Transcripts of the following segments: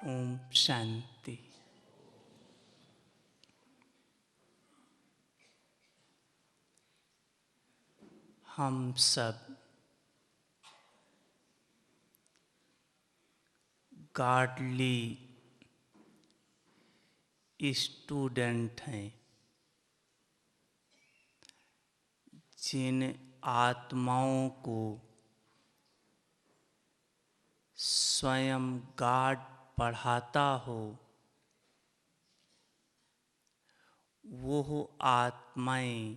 ओम शांति। हम सब godly student हैं, जिन आत्माओं को स्वयं गॉड पढ़ाता हो, वो आत्माएं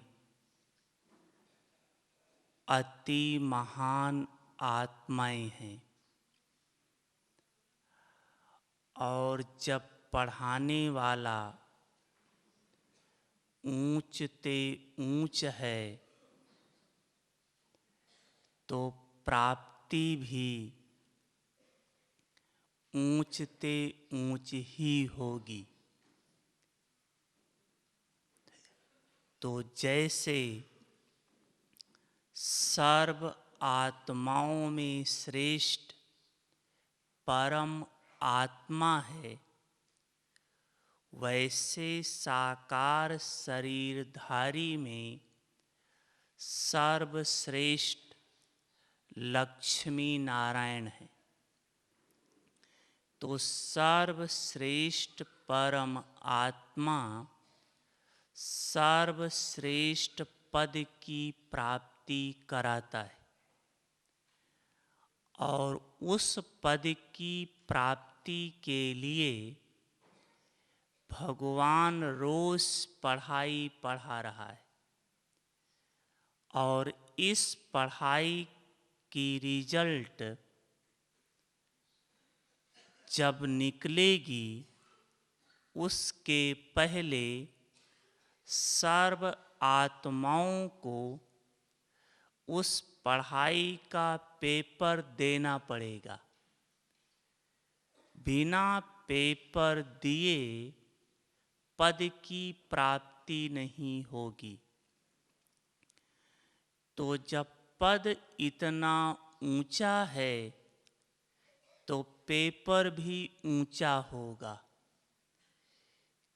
अति महान आत्माएं हैं। और जब पढ़ाने वाला ऊंच ते ऊंच है तो प्राप्ति भी ऊंच ते ऊंच ही होगी। तो जैसे सर्व आत्माओं में श्रेष्ठ परम आत्मा है, वैसे साकार शरीरधारी में सर्वश्रेष्ठ लक्ष्मी नारायण है। तो सर्वश्रेष्ठ परम आत्मा सर्वश्रेष्ठ पद की प्राप्ति कराता है, और उस पद की प्राप्ति के लिए भगवान रोज पढ़ाई पढ़ा रहा है। और इस पढ़ाई की रिजल्ट जब निकलेगी, उसके पहले सर्व आत्माओं को उस पढ़ाई का पेपर देना पड़ेगा। बिना पेपर दिए पद की प्राप्ति नहीं होगी। तो जब पद इतना ऊंचा है तो पेपर भी ऊंचा होगा,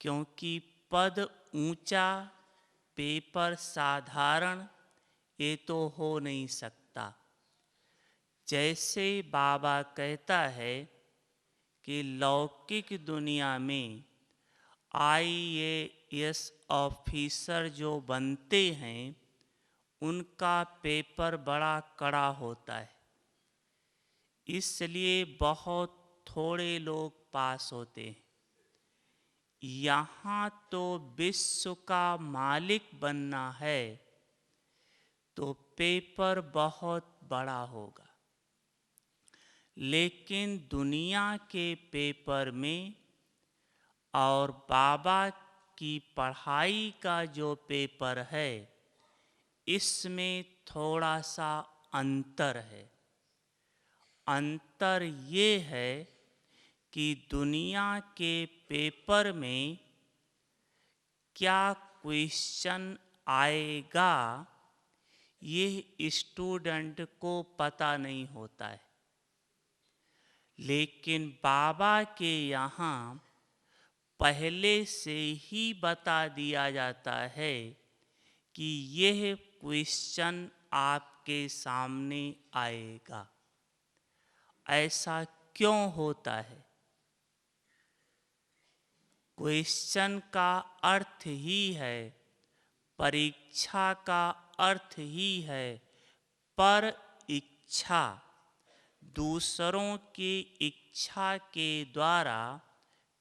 क्योंकि पद ऊंचा पेपर साधारण ये तो हो नहीं सकता। जैसे बाबा कहता है कि लौकिक दुनिया में IAS ऑफिसर जो बनते हैं, उनका पेपर बड़ा कड़ा होता है, इसलिए बहुत थोड़े लोग पास होते हैं। यहाँ तो विश्व का मालिक बनना है तो पेपर बहुत बड़ा होगा। लेकिन दुनिया के पेपर में और बाबा की पढ़ाई का जो पेपर है, इसमें थोड़ा सा अंतर है। अंतर ये है कि दुनिया के पेपर में क्या क्वेश्चन आएगा ये स्टूडेंट को पता नहीं होता है। लेकिन बाबा के यहाँ पहले से ही बता दिया जाता है कि यह क्वेश्चन आपके सामने आएगा। ऐसा क्यों होता है? क्वेश्चन का अर्थ ही है, परीक्षा का अर्थ ही है पर इच्छा, दूसरों की इच्छा के द्वारा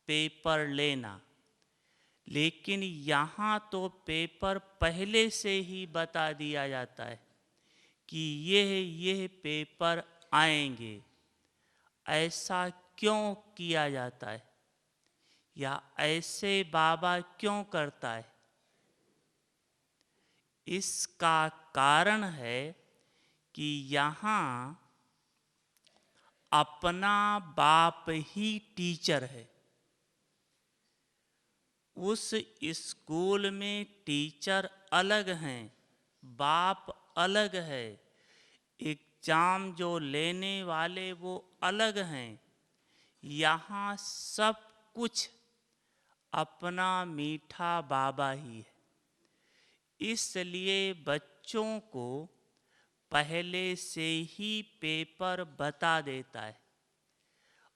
पेपर लेना। लेकिन यहाँ तो पेपर पहले से ही बता दिया जाता है कि यह पेपर आएंगे। ऐसा क्यों किया जाता है, या ऐसे बाबा क्यों करता है? इसका कारण है कि यहाँ अपना बाप ही टीचर है। उस स्कूल में टीचर अलग हैं, बाप अलग है, एग्जाम जो लेने वाले वो अलग हैं। यहाँ सब कुछ अपना मीठा बाबा ही है। इसलिए बच्चों को पहले से ही पेपर बता देता है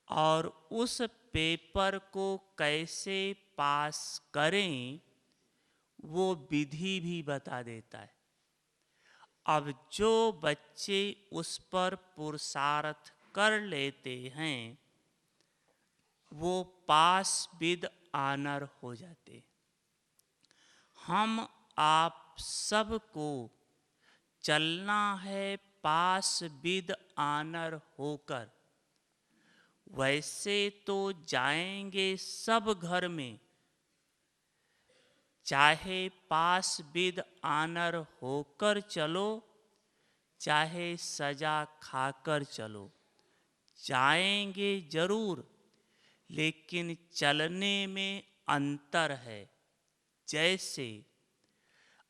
और उस पेपर को कैसे पास करें वो विधि भी बता देता है। अब जो बच्चे उस पर पुरुषार्थ कर लेते हैं वो पास विद ऑनर हो जाते। हम आप सबको चलना है पास विद ऑनर होकर। वैसे तो जाएंगे सब घर में, चाहे पास विद ऑनर होकर चलो चाहे सजा खाकर चलो, जाएंगे जरूर, लेकिन चलने में अंतर है। जैसे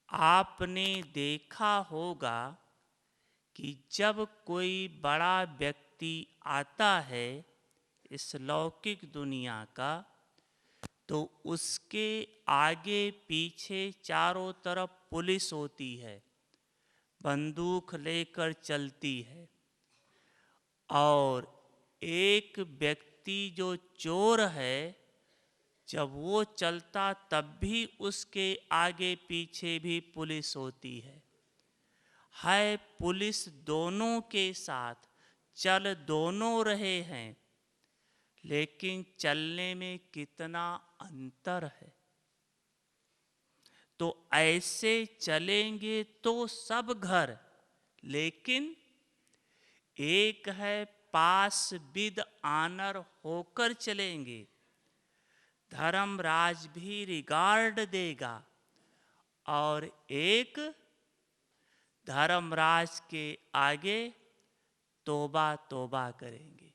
आपने देखा होगा कि जब कोई बड़ा व्यक्ति आता है इस लौकिक दुनिया का, तो उसके आगे पीछे चारों तरफ पुलिस होती है, बंदूक लेकर चलती है। और एक व्यक्ति जो चोर है, जब वो चलता तब भी उसके आगे पीछे भी पुलिस होती है पुलिस दोनों के साथ, चल दोनों रहे हैं, लेकिन चलने में कितना अंतर है। तो ऐसे चलेंगे तो सब घर, लेकिन एक है पास विद ऑनर होकर चलेंगे, धर्मराज भी रिगार्ड देगा, और एक धर्मराज के आगे तोबा तोबा करेंगे।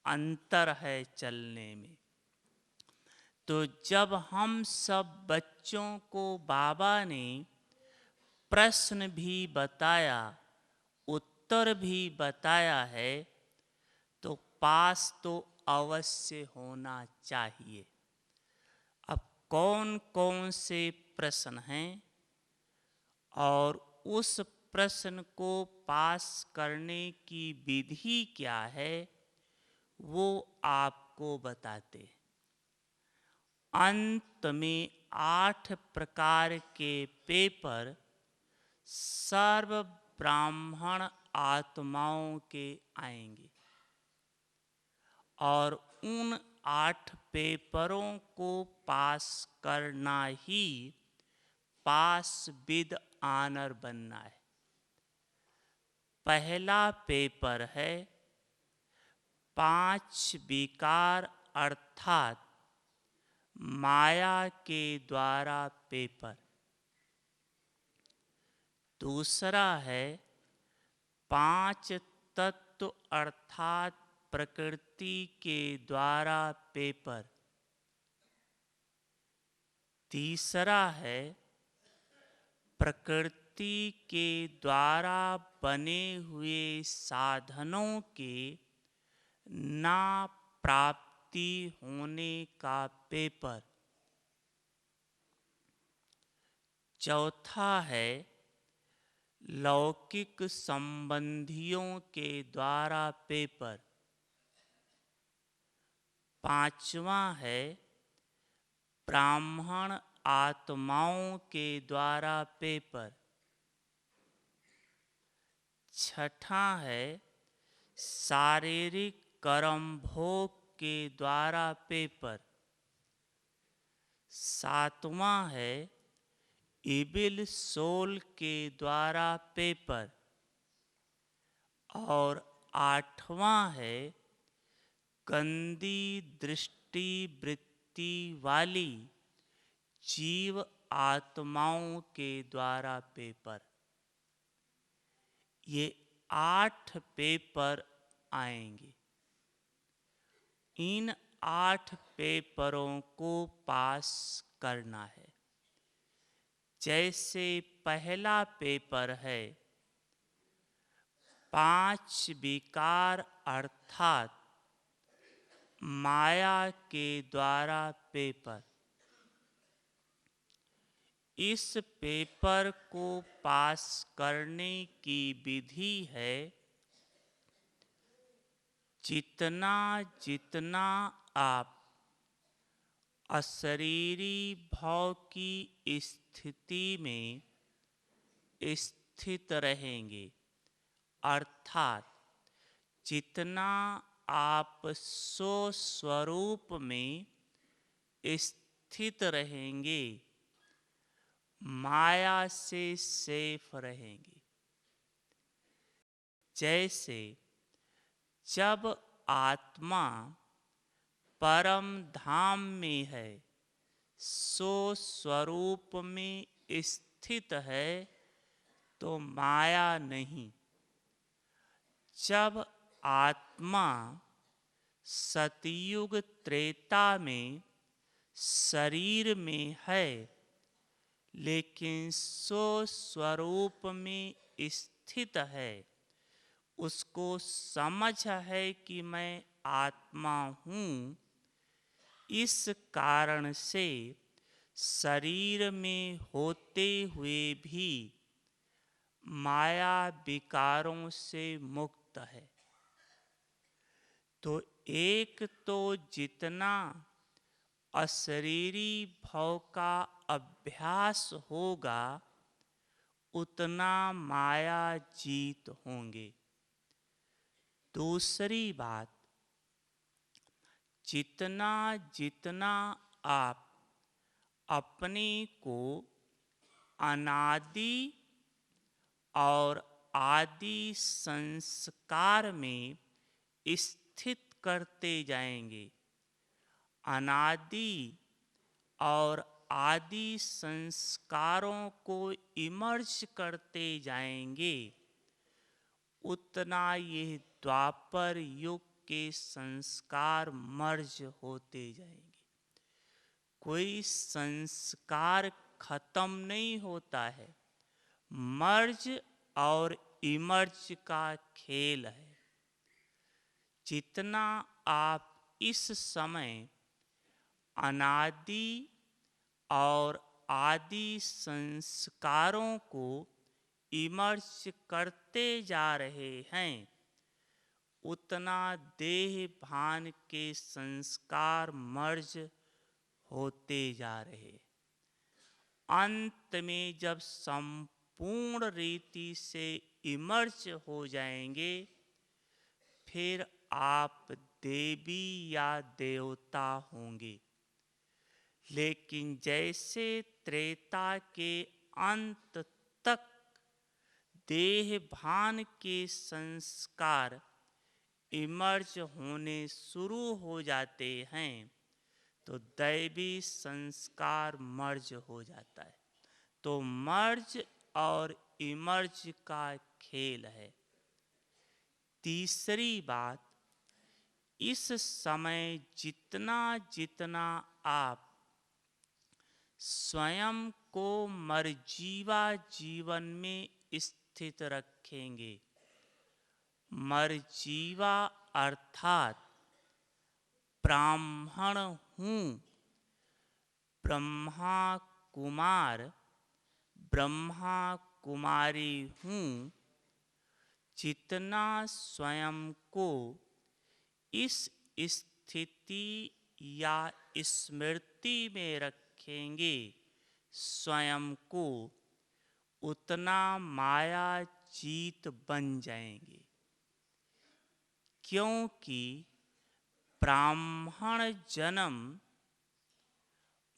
अंतर है चलने में। तो जब हम सब बच्चों को बाबा ने प्रश्न भी बताया, उत्तर भी बताया है, तो पास तो अवश्य होना चाहिए। अब कौन कौन से प्रश्न हैं और उस प्रश्न को पास करने की विधि क्या है वो आपको बताते हैं। अंत में 8 प्रकार के पेपर सर्व ब्राह्मण आत्माओं के आएंगे और उन 8 पेपरों को पास करना ही पास विद ऑनर बनना है। पहला पेपर है 5 विकार अर्थात माया के द्वारा पेपर। दूसरा है 5 तत्व अर्थात प्रकृति के द्वारा पेपर। तीसरा है प्रकृति के द्वारा बने हुए साधनों के ना प्राप्ति होने का पेपर। चौथा है लौकिक संबंधियों के द्वारा पेपर। पांचवा है ब्राह्मण आत्माओं के द्वारा पेपर। छठा है शारीरिक कर्म भोग के द्वारा पेपर। सातवां है इबिल सोल के द्वारा पेपर। और आठवां है गंदी दृष्टि वृत्ति वाली जीव आत्माओं के द्वारा पेपर। ये 8 पेपर आएंगे। इन 8 पेपरों को पास करना है। जैसे पहला पेपर है 5 विकार अर्थात माया के द्वारा पेपर। इस पेपर को पास करने की विधि है जितना जितना आप अशरीरी भाव की स्थिति में स्थित रहेंगे, अर्थात जितना आप स्वस्वरूप में स्थित रहेंगे, माया से सेफ रहेंगे। जैसे जब आत्मा परम धाम में है, स्वस्वरूप में स्थित है, तो माया नहीं। जब आत्मा सतयुग त्रेता में शरीर में है, लेकिन स्वस्वरूप में स्थित है, उसको समझ है कि मैं आत्मा हूँ, इस कारण से शरीर में होते हुए भी माया विकारों से मुक्त है। तो एक तो जितना अशरीरी भाव का अभ्यास होगा, उतना माया जीत होंगे। दूसरी बात, जितना जितना आप अपने को अनादि और आदि संस्कार में स्थित करते जाएंगे, अनादि और आदि संस्कारों को इमर्ज करते जाएंगे, उतना ये द्वापर युग के संस्कार मर्ज होते जाएंगे। कोई संस्कार खत्म नहीं होता है, मर्ज और इमर्ज का खेल है। जितना आप इस समय अनादि और आदि संस्कारों को इमर्ज करते जा रहे हैं, उतना देह भान के संस्कार मर्ज होते जा रहे। अंत में जब संपूर्ण रीति से इमर्ज हो जाएंगे, फिर आप देवी या देवता होंगे। लेकिन जैसे त्रेता के अंत तक देह भान के संस्कार इमर्ज होने शुरू हो जाते हैं, तो दैवी संस्कार मर्ज हो जाता है। तो मर्ज और इमर्ज का खेल है। तीसरी बात, इस समय जितना जितना आप स्वयं को मर्जीवा जीवन में स्थित रखेंगे, मर्जीवा अर्थात ब्राह्मण हूँ, ब्रह्मा कुमार, ब्रह्मा कुमारी हूँ, जितना स्वयं को इस स्थिति या स्मृति में रखेंगे स्वयं को, उतना माया जीत बन जाएंगे। क्योंकि ब्राह्मण जन्म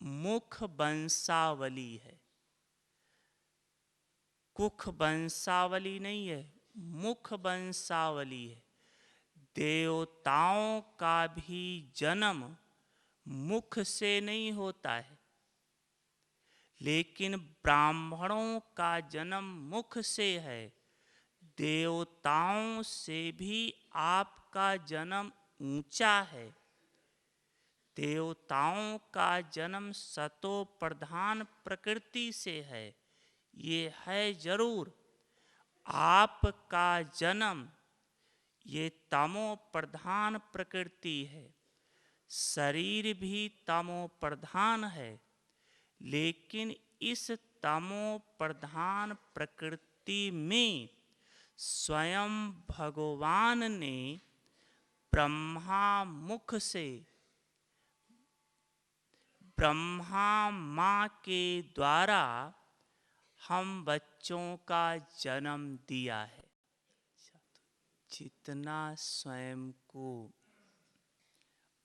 मुख वंशावली है, कुख वंशावली नहीं है, मुख वंशावली है। देवताओं का भी जन्म मुख से नहीं होता है, लेकिन ब्राह्मणों का जन्म मुख से है। देवताओं से भी आपका जन्म ऊंचा है। देवताओं का जन्म सतो प्रधान प्रकृति से है, ये है जरूर। आपका जन्म ये तमो प्रधान प्रकृति है। शरीर भी तमो प्रधान है, लेकिन इस तमो प्रधान प्रकृति में स्वयं भगवान ने ब्रह्मा मुख से, ब्रह्मा माँ के द्वारा हम बच्चों का जन्म दिया है। जितना स्वयं को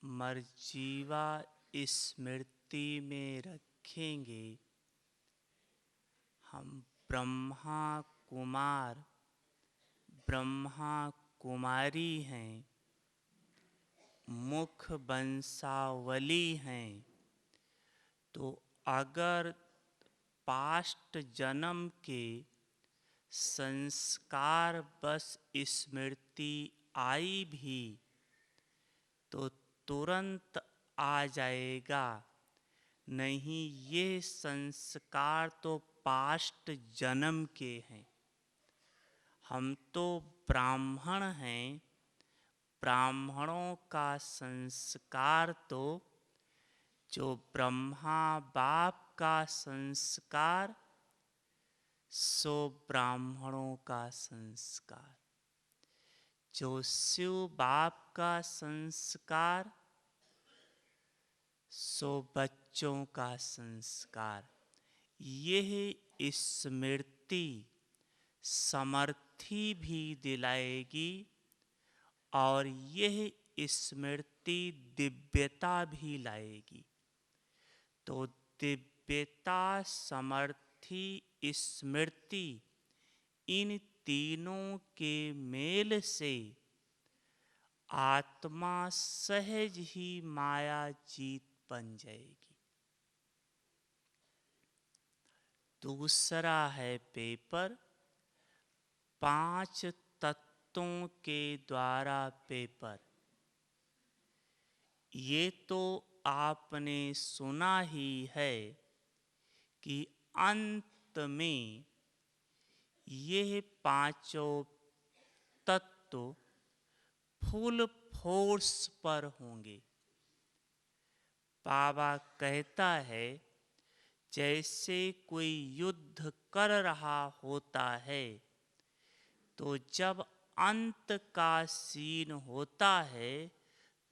मर्जीवा स्मृति में रखेंगे, हम ब्रह्मा कुमार, ब्रह्मा कुमारी हैं, मुख वंशावली हैं। तो अगर पास्ट जन्म के संस्कार बस स्मृति आई भी तो तुरंत आ जाएगा, नहीं ये संस्कार तो पास्ट जन्म के हैं। हम तो ब्राह्मण हैं, ब्राह्मणों का संस्कार तो जो ब्रह्मा बाप का संस्कार, सो ब्राह्मणों का संस्कार। जो शिव बाप का संस्कार, सो बच्चों का संस्कार। यह स्मृति समर्थी भी दिलाएगी और यह स्मृति दिव्यता भी लाएगी। तो दिव्यता, समर्थी, स्मृति, इन तीनों के मेल से आत्मा सहज ही माया जीत बन जाएगी। दूसरा है पेपर, 5 तत्वों के द्वारा पेपर। ये तो आपने सुना ही है कि अंत में यह 5 तत्व फुल फोर्स पर होंगे। बाबा कहता है जैसे कोई युद्ध कर रहा होता है, तो जब अंत का सीन होता है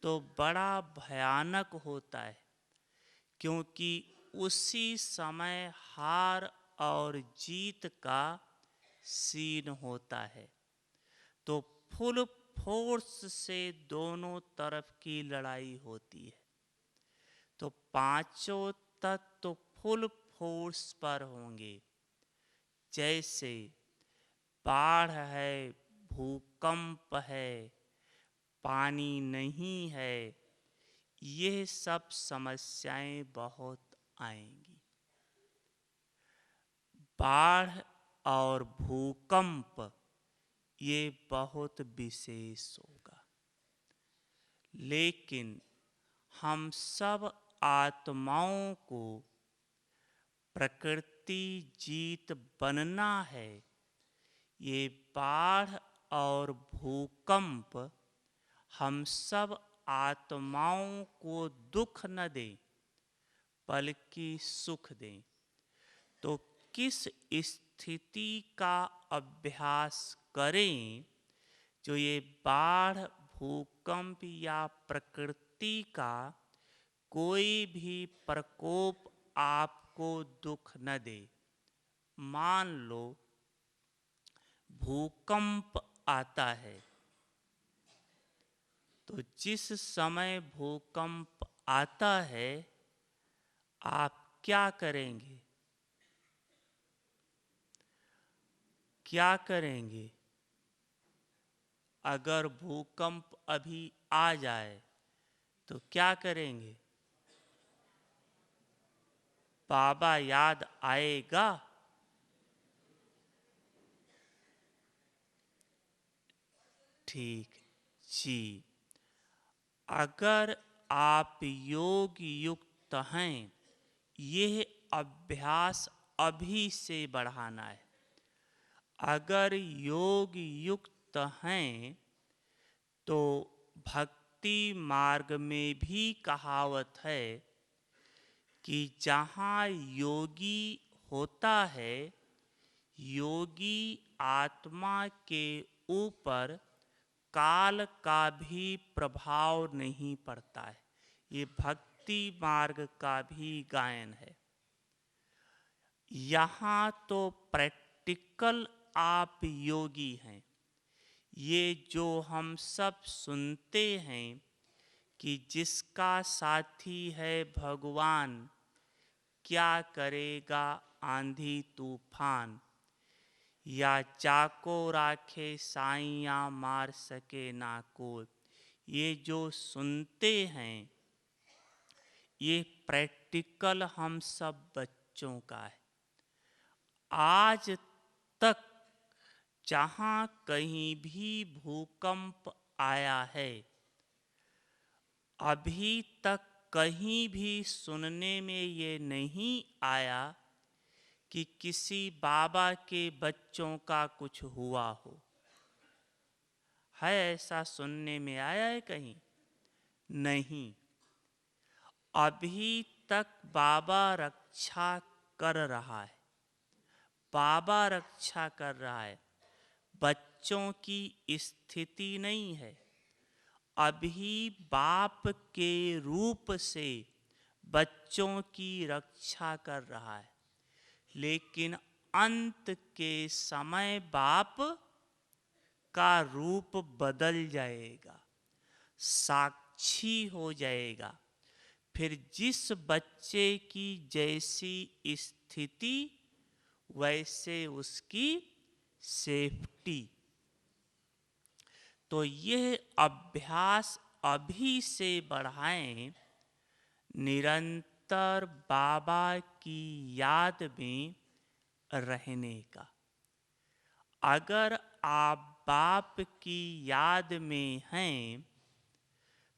तो बड़ा भयानक होता है, क्योंकि उसी समय हार और जीत का सीन होता है। तो फुल फोर्स से दोनों तरफ की लड़ाई होती है। तो 5 तत्व फुल फोर्स पर होंगे। जैसे बाढ़ है, भूकंप है, पानी नहीं है, ये सब समस्याएं बहुत आएंगी। बाढ़ और भूकंप ये बहुत विशेष होगा, लेकिन हम सब आत्माओं को प्रकृति जीत बनना है। ये बाढ़ और भूकंप हम सब आत्माओं को दुख न दें, बल्कि सुख दें। तो किस स्थिति का अभ्यास करें जो ये बाढ़, भूकंप या प्रकृति का कोई भी प्रकोप आपको दुख न दे। मान लो भूकंप आता है, तो जिस समय भूकंप आता है आप क्या करेंगे? क्या करेंगे? अगर भूकंप अभी आ जाए तो क्या करेंगे? बाबा याद आएगा? ठीक जी। अगर आप योग युक्त हैं, यह अभ्यास अभी से बढ़ाना है। अगर योग युक्त हैं तो भक्ति भक्ति मार्ग में भी कहावत है कि जहाँ योगी होता है, योगी आत्मा के ऊपर काल का भी प्रभाव नहीं पड़ता है। ये भक्ति मार्ग का भी गायन है। यहाँ तो प्रैक्टिकल आप योगी हैं। ये जो हम सब सुनते हैं कि जिसका साथी है भगवान, क्या करेगा आंधी तूफान, या जाको राखे साइया मार सके ना कोई, ये जो सुनते हैं ये प्रैक्टिकल हम सब बच्चों का है। आज तक जहाँ कहीं भी भूकंप आया है, अभी तक कहीं भी सुनने में ये नहीं आया कि किसी बाबा के बच्चों का कुछ हुआ हो। है ऐसा सुनने में आया है कहीं? नहीं। अभी तक बाबा रक्षा कर रहा है, बाबा रक्षा कर रहा है। बच्चों की स्थिति नहीं है। अभी बाप के रूप से बच्चों की रक्षा कर रहा है, लेकिन अंत के समय बाप का रूप बदल जाएगा, साक्षी हो जाएगा। फिर जिस बच्चे की जैसी स्थिति वैसे उसकी सेफ्टी। तो यह अभ्यास अभी से बढ़ाएं, निरंतर बाबा की याद में रहने का। अगर आप बाप की याद में हैं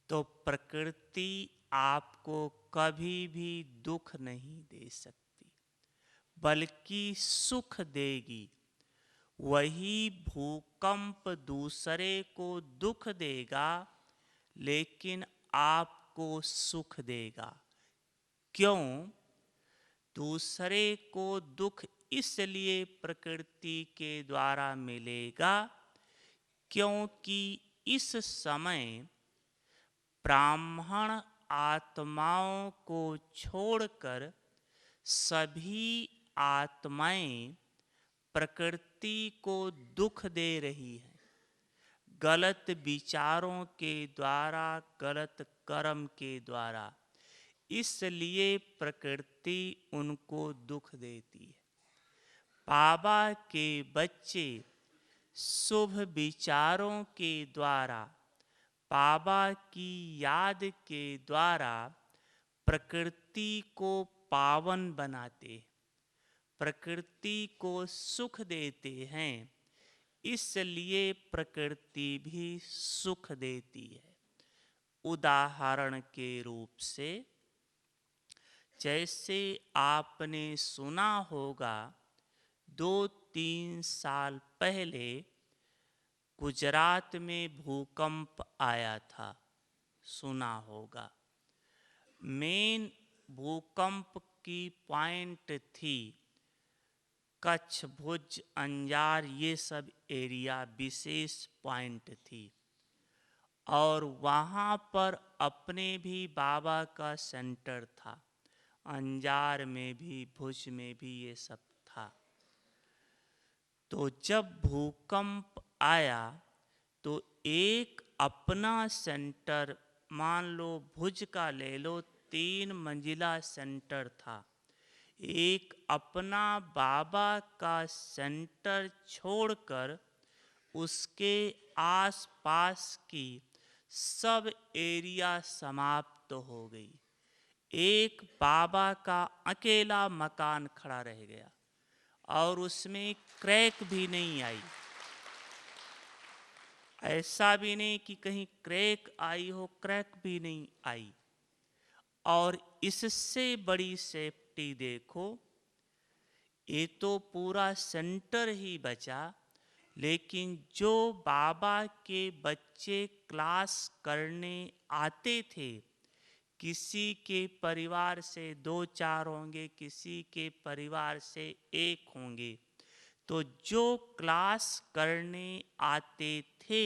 तो प्रकृति आपको कभी भी दुख नहीं दे सकती, बल्कि सुख देगी। वही भूकंप दूसरे को दुख देगा, लेकिन आपको सुख देगा। क्यों? दूसरे को दुख इसलिए प्रकृति के द्वारा मिलेगा क्योंकि इस समय ब्राह्मण आत्माओं को छोड़कर सभी आत्माएं प्रकृति को दुख दे रही है, गलत विचारों के द्वारा, गलत कर्म के द्वारा। इसलिए प्रकृति उनको दुख देती है। बाबा के बच्चे शुभ विचारों के द्वारा, बाबा की याद के द्वारा प्रकृति को पावन बनाते हैं, प्रकृति को सुख देते हैं। इसलिए प्रकृति भी सुख देती है। उदाहरण के रूप से, जैसे आपने सुना होगा 2-3 साल पहले गुजरात में भूकंप आया था, सुना होगा। मेन भूकंप की पॉइंट थी कच्छ, भुज, अंजार, ये सब एरिया विशेष पॉइंट थी। और वहाँ पर अपने भी बाबा का सेंटर था, अंजार में भी, भुज में भी ये सब था। तो जब भूकंप आया तो एक अपना सेंटर, मान लो भुज का ले लो, 3 मंजिला सेंटर था। एक अपना बाबा का सेंटर छोड़कर उसके आसपास की सब एरिया समाप्त हो गई। एक बाबा का अकेला मकान खड़ा रह गया और उसमें क्रैक भी नहीं आई। ऐसा भी नहीं कि कहीं क्रैक आई हो, क्रैक भी नहीं आई। और इससे बड़ी सेफ्टी देखो, ये तो पूरा सेंटर ही बचा, लेकिन जो बाबा के बच्चे क्लास करने आते थे, किसी के परिवार से 2-4 होंगे, किसी के परिवार से 1 होंगे, तो जो क्लास करने आते थे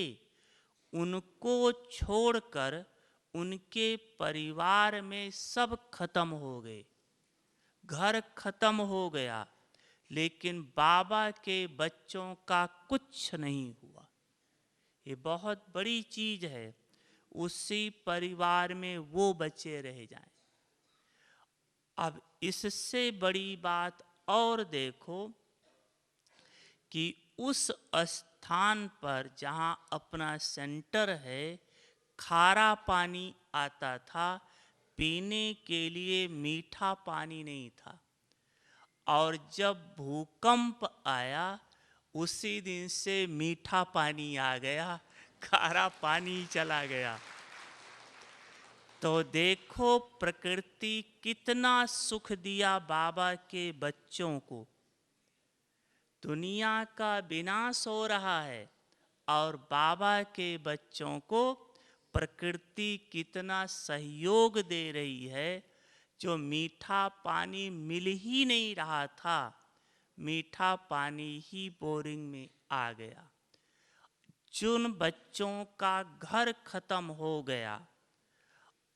उनको छोड़कर उनके परिवार में सब खत्म हो गए, घर खत्म हो गया, लेकिन बाबा के बच्चों का कुछ नहीं हुआ। ये बहुत बड़ी चीज है, उसी परिवार में वो बचे रह जाएं। अब इससे बड़ी बात और देखो कि उस स्थान पर जहाँ अपना सेंटर है, खारा पानी आता था, पीने के लिए मीठा पानी नहीं था। और जब भूकंप आया उसी दिन से मीठा पानी आ गया, खारा पानी चला गया। तो देखो प्रकृति कितना सुख दिया बाबा के बच्चों को। दुनिया का विनाश हो रहा है और बाबा के बच्चों को प्रकृति कितना सहयोग दे रही है। जो मीठा पानी मिल ही नहीं रहा था, मीठा पानी ही बोरिंग में आ गया। जिन बच्चों का घर खत्म हो गया,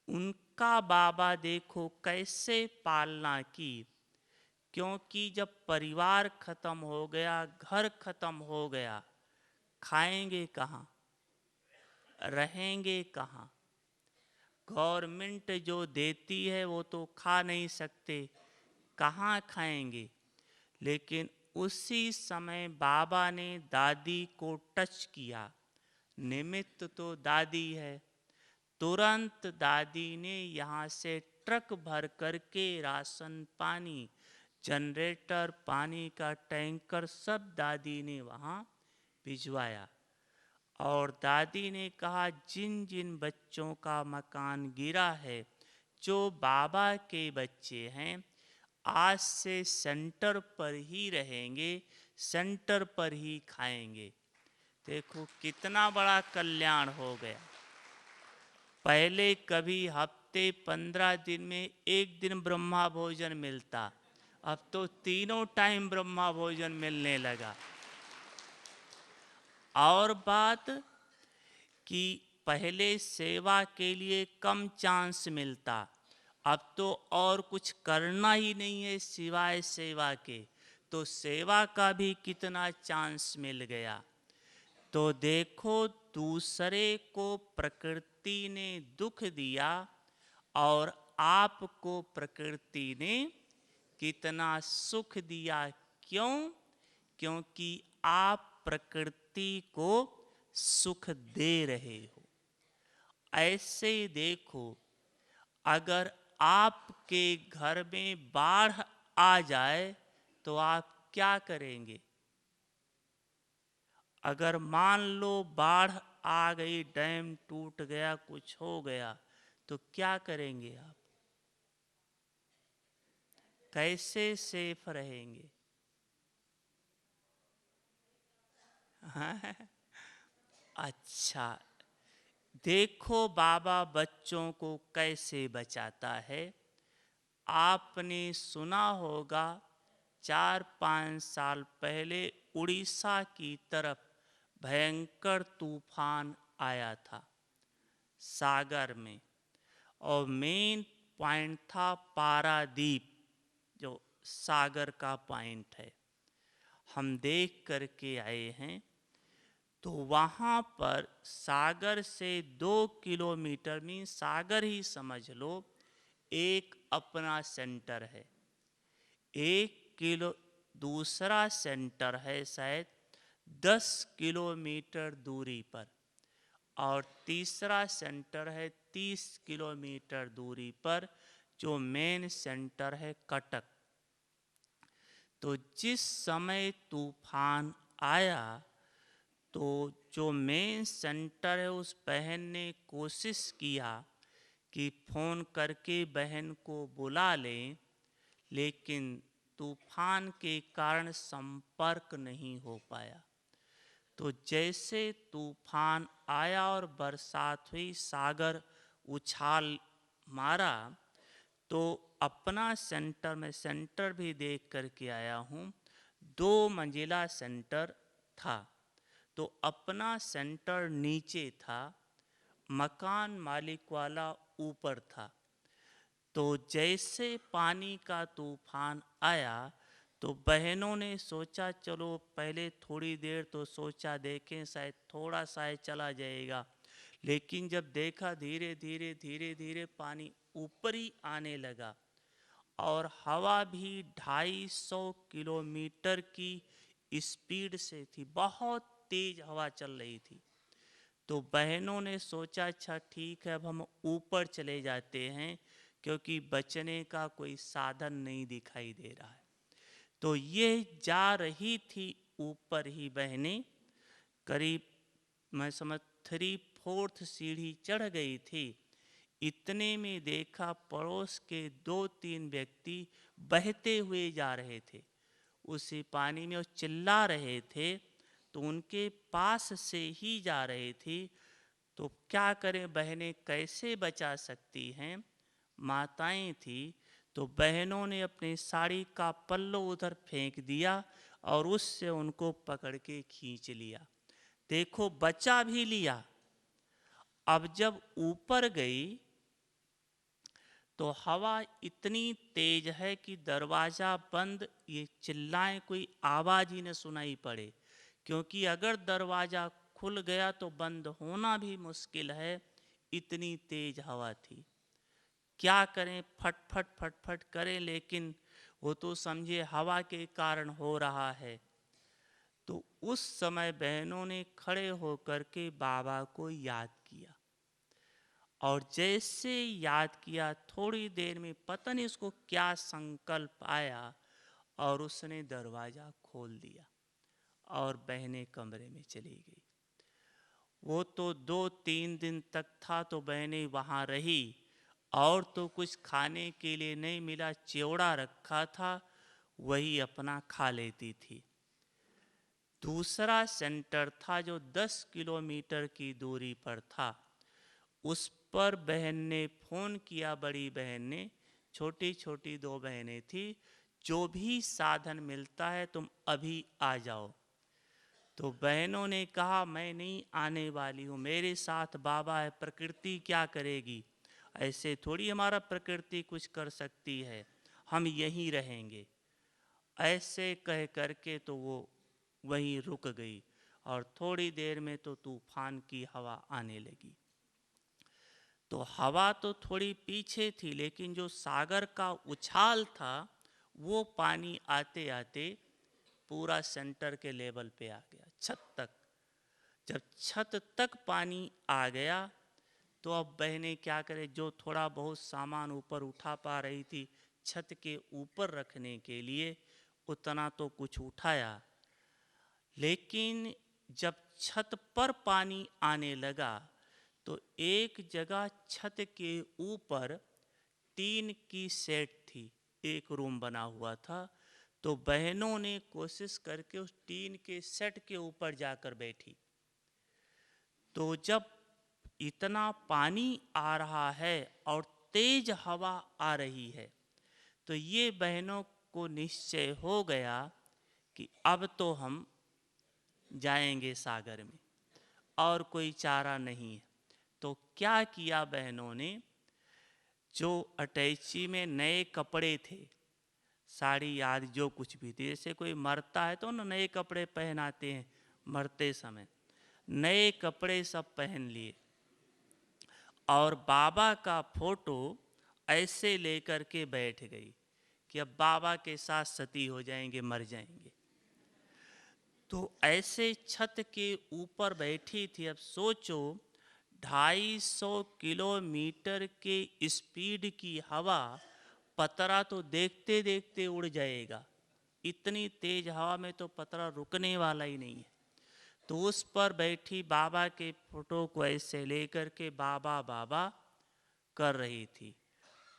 उनका बाबा देखो कैसे पालना की। क्योंकि जब परिवार खत्म हो गया, घर खत्म हो गया, खाएंगे कहाँ, रहेंगे कहाँ। गवर्नमेंट जो देती है वो तो खा नहीं सकते, कहाँ खाएंगे। लेकिन उसी समय बाबा ने दादी को टच किया, निमित्त तो दादी है। तुरंत दादी ने यहाँ से ट्रक भर करके राशन पानी, जनरेटर, पानी का टैंकर सब दादी ने वहाँ भिजवाया। और दादी ने कहा जिन जिन बच्चों का मकान गिरा है, जो बाबा के बच्चे हैं, आज से सेंटर पर ही रहेंगे, सेंटर पर ही खाएंगे। देखो कितना बड़ा कल्याण हो गया। पहले कभी हफ्ते 15 दिन में 1 दिन ब्रह्मा भोजन मिलता, अब तो तीनों टाइम ब्रह्मा भोजन मिलने लगा। और बात कि पहले सेवा के लिए कम चांस मिलता, अब तो और कुछ करना ही नहीं है सिवाय सेवा के, तो सेवा का भी कितना चांस मिल गया। तो देखो दूसरे को प्रकृति ने दुख दिया और आपको प्रकृति ने कितना सुख दिया। क्यों? क्योंकि आप प्रकृति को सुख दे रहे हो। ऐसे देखो, अगर आपके घर में बाढ़ आ जाए तो आप क्या करेंगे? अगर मान लो बाढ़ आ गई, डैम टूट गया, कुछ हो गया, तो क्या करेंगे आप? कैसे सेफ रहेंगे? अच्छा, देखो बाबा बच्चों को कैसे बचाता है। आपने सुना होगा 4-5 साल पहले उड़ीसा की तरफ भयंकर तूफान आया था सागर में, और मेन पॉइंट था पारादीप, जो सागर का पॉइंट है। हम देख करके आए हैं। तो वहाँ पर सागर से 2 किलोमीटर में, सागर ही समझ लो, एक अपना सेंटर है, 1 किलो दूसरा सेंटर है शायद 10 किलोमीटर दूरी पर, और तीसरा सेंटर है 30 किलोमीटर दूरी पर, जो मेन सेंटर है कटक। तो जिस समय तूफान आया तो जो मेन सेंटर है उस बहन ने कोशिश किया कि फ़ोन करके बहन को बुला लें, लेकिन तूफान के कारण संपर्क नहीं हो पाया। तो जैसे तूफान आया और बरसात हुई, सागर उछाल मारा, तो अपना सेंटर में सेंटर भी देख करके आया हूँ, 2 मंजिला सेंटर था। तो अपना सेंटर नीचे था, मकान मालिक वाला ऊपर था। तो जैसे पानी का तूफान आया तो बहनों ने सोचा चलो पहले थोड़ी देर तो सोचा देखें शायद थोड़ा सा चला जाएगा, लेकिन जब देखा धीरे धीरे धीरे धीरे पानी ऊपर ही आने लगा और हवा भी 250 किलोमीटर की स्पीड से थी, बहुत तेज हवा चल रही थी। तो बहनों ने सोचा अच्छा ठीक है अब हम ऊपर चले जाते हैं, क्योंकि बचने का कोई साधन नहीं दिखाई दे रहा है। तो ये जा रही थी ऊपर ही बहनें, करीब मैं समझ 3/4 सीढ़ी चढ़ गई थी। इतने में देखा पड़ोस के 2-3 व्यक्ति बहते हुए जा रहे थे उसी पानी में और चिल्ला रहे थे, तो उनके पास से ही जा रहे थे। तो क्या करें, बहनें कैसे बचा सकती हैं, माताएं थी। तो बहनों ने अपनी साड़ी का पल्लू उधर फेंक दिया और उससे उनको पकड़ के खींच लिया। देखो बचा भी लिया। अब जब ऊपर गई तो हवा इतनी तेज है कि दरवाज़ा बंद, ये चिल्लाएं कोई आवाज़ ही न सुनाई पड़े, क्योंकि अगर दरवाज़ा खुल गया तो बंद होना भी मुश्किल है, इतनी तेज हवा थी। क्या करें, फटफट फटफट करें, लेकिन वो तो समझे हवा के कारण हो रहा है। तो उस समय बहनों ने खड़े होकर के बाबा को याद किया, और जैसे याद किया थोड़ी देर में पता नहीं उसको क्या संकल्प आया और उसने दरवाज़ा खोल दिया और बहनें कमरे में चली गई। वो तो 2-3 दिन तक था तो बहनें वहाँ रही, और तो कुछ खाने के लिए नहीं मिला, चिवड़ा रखा था वही अपना खा लेती थी। दूसरा सेंटर था जो 10 किलोमीटर की दूरी पर था, उस पर बहन ने फोन किया, बड़ी बहन ने, छोटी छोटी 2 बहनें थी, जो भी साधन मिलता है तुम अभी आ जाओ। तो बहनों ने कहा मैं नहीं आने वाली हूँ, मेरे साथ बाबा है, प्रकृति क्या करेगी, ऐसे थोड़ी हमारा प्रकृति कुछ कर सकती है, हम यहीं रहेंगे। ऐसे कह करके तो वो वहीं रुक गई और थोड़ी देर में तो तूफान की हवा आने लगी। तो हवा तो थोड़ी पीछे थी, लेकिन जो सागर का उछाल था वो पानी आते आते पूरा सेंटर के लेवल पे आ गया, छत तक। जब छत तक पानी आ गया तो अब बहनें क्या करें, जो थोड़ा बहुत सामान ऊपर उठा पा रही थी छत के ऊपर रखने के लिए, उतना तो कुछ उठाया। लेकिन जब छत पर पानी आने लगा तो एक जगह छत के ऊपर टीन की सेट थी, एक रूम बना हुआ था। तो बहनों ने कोशिश करके उस टीन के सेट के ऊपर जाकर बैठी। तो जब इतना पानी आ रहा है और तेज हवा आ रही है, तो ये बहनों को निश्चय हो गया कि अब तो हम जाएंगे सागर में, और कोई चारा नहीं है। तो क्या किया बहनों ने, जो अटैची में नए कपड़े थे, साड़ी आदि जो कुछ भी थे, जैसे कोई मरता है तो न नए कपड़े पहनाते हैं मरते समय, नए कपड़े सब पहन लिए और बाबा का फोटो ऐसे लेकर के बैठ गई कि अब बाबा के साथ सती हो जाएंगे, मर जाएंगे। तो ऐसे छत के ऊपर बैठी थी। अब सोचो 250 किलोमीटर के स्पीड की हवा, पतरा तो देखते देखते उड़ जाएगा, इतनी तेज हवा में तो पतरा रुकने वाला ही नहीं है। तो उस पर बैठी बाबा के फोटो को ऐसे लेकर के बाबा बाबा कर रही थी।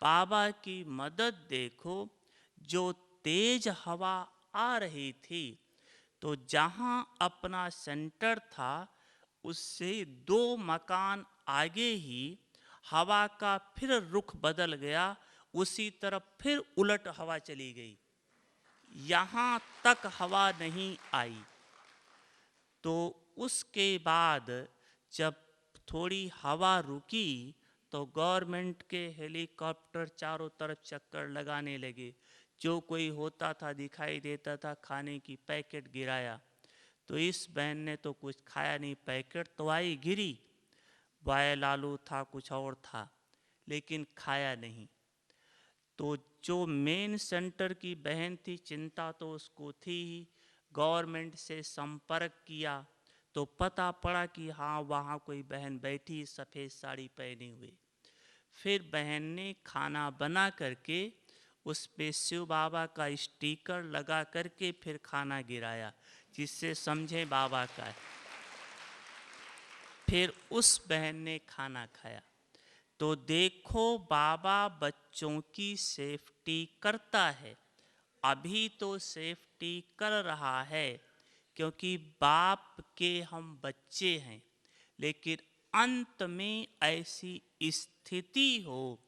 बाबा की मदद देखो, जो तेज हवा आ रही थी तो जहां अपना सेंटर था उससे 2 मकान आगे ही हवा का फिर रुख बदल गया, उसी तरफ फिर उलट हवा चली गई, यहाँ तक हवा नहीं आई। तो उसके बाद जब थोड़ी हवा रुकी तो गवर्नमेंट के हेलीकॉप्टर चारों तरफ चक्कर लगाने लगे। जो कोई होता था दिखाई देता था, खाने की पैकेट गिराया। तो इस बहन ने तो कुछ खाया नहीं, पैकेट तो आई गिरी, बॉयल आलू था कुछ और था, लेकिन खाया नहीं। तो जो मेन सेंटर की बहन थी, चिंता तो उसको थी ही, गवर्नमेंट से संपर्क किया तो पता पड़ा कि हाँ वहाँ कोई बहन बैठी सफ़ेद साड़ी पहने हुए। फिर बहन ने खाना बना करके उस पे शिव बाबा का स्टिकर लगा करके फिर खाना गिराया, जिससे समझे बाबा का है। फिर उस बहन ने खाना खाया। तो देखो बाबा बच्चों की सेफ्टी करता है, अभी तो सेफ्टी कर रहा है क्योंकि बाप के हम बच्चे हैं। लेकिन अंत में ऐसी स्थिति हो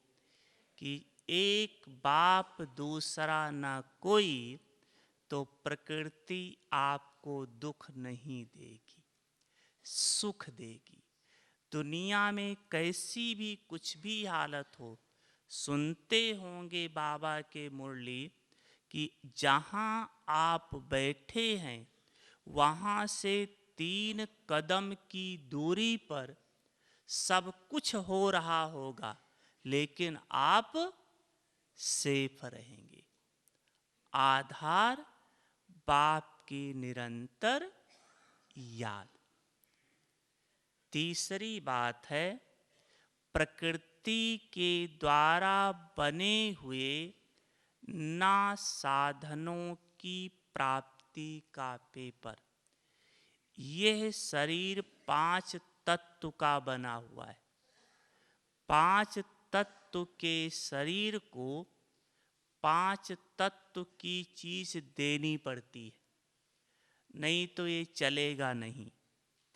कि एक बाप दूसरा न कोई, तो प्रकृति आपको दुख नहीं देगी, सुख देगी। दुनिया में कैसी भी कुछ भी हालत हो, सुनते होंगे बाबा के मुरली कि जहाँ आप बैठे हैं वहाँ से 3 कदम की दूरी पर सब कुछ हो रहा होगा, लेकिन आप सेफ रहेंगे। आधार बाप की निरंतर याद। तीसरी बात है, प्रकृति के द्वारा बने हुए ना साधनों की प्राप्ति का पेपर। यह शरीर 5 तत्व का बना हुआ है। 5 तत्व के शरीर को 5 तत्व की चीज देनी पड़ती है, नहीं तो ये चलेगा नहीं,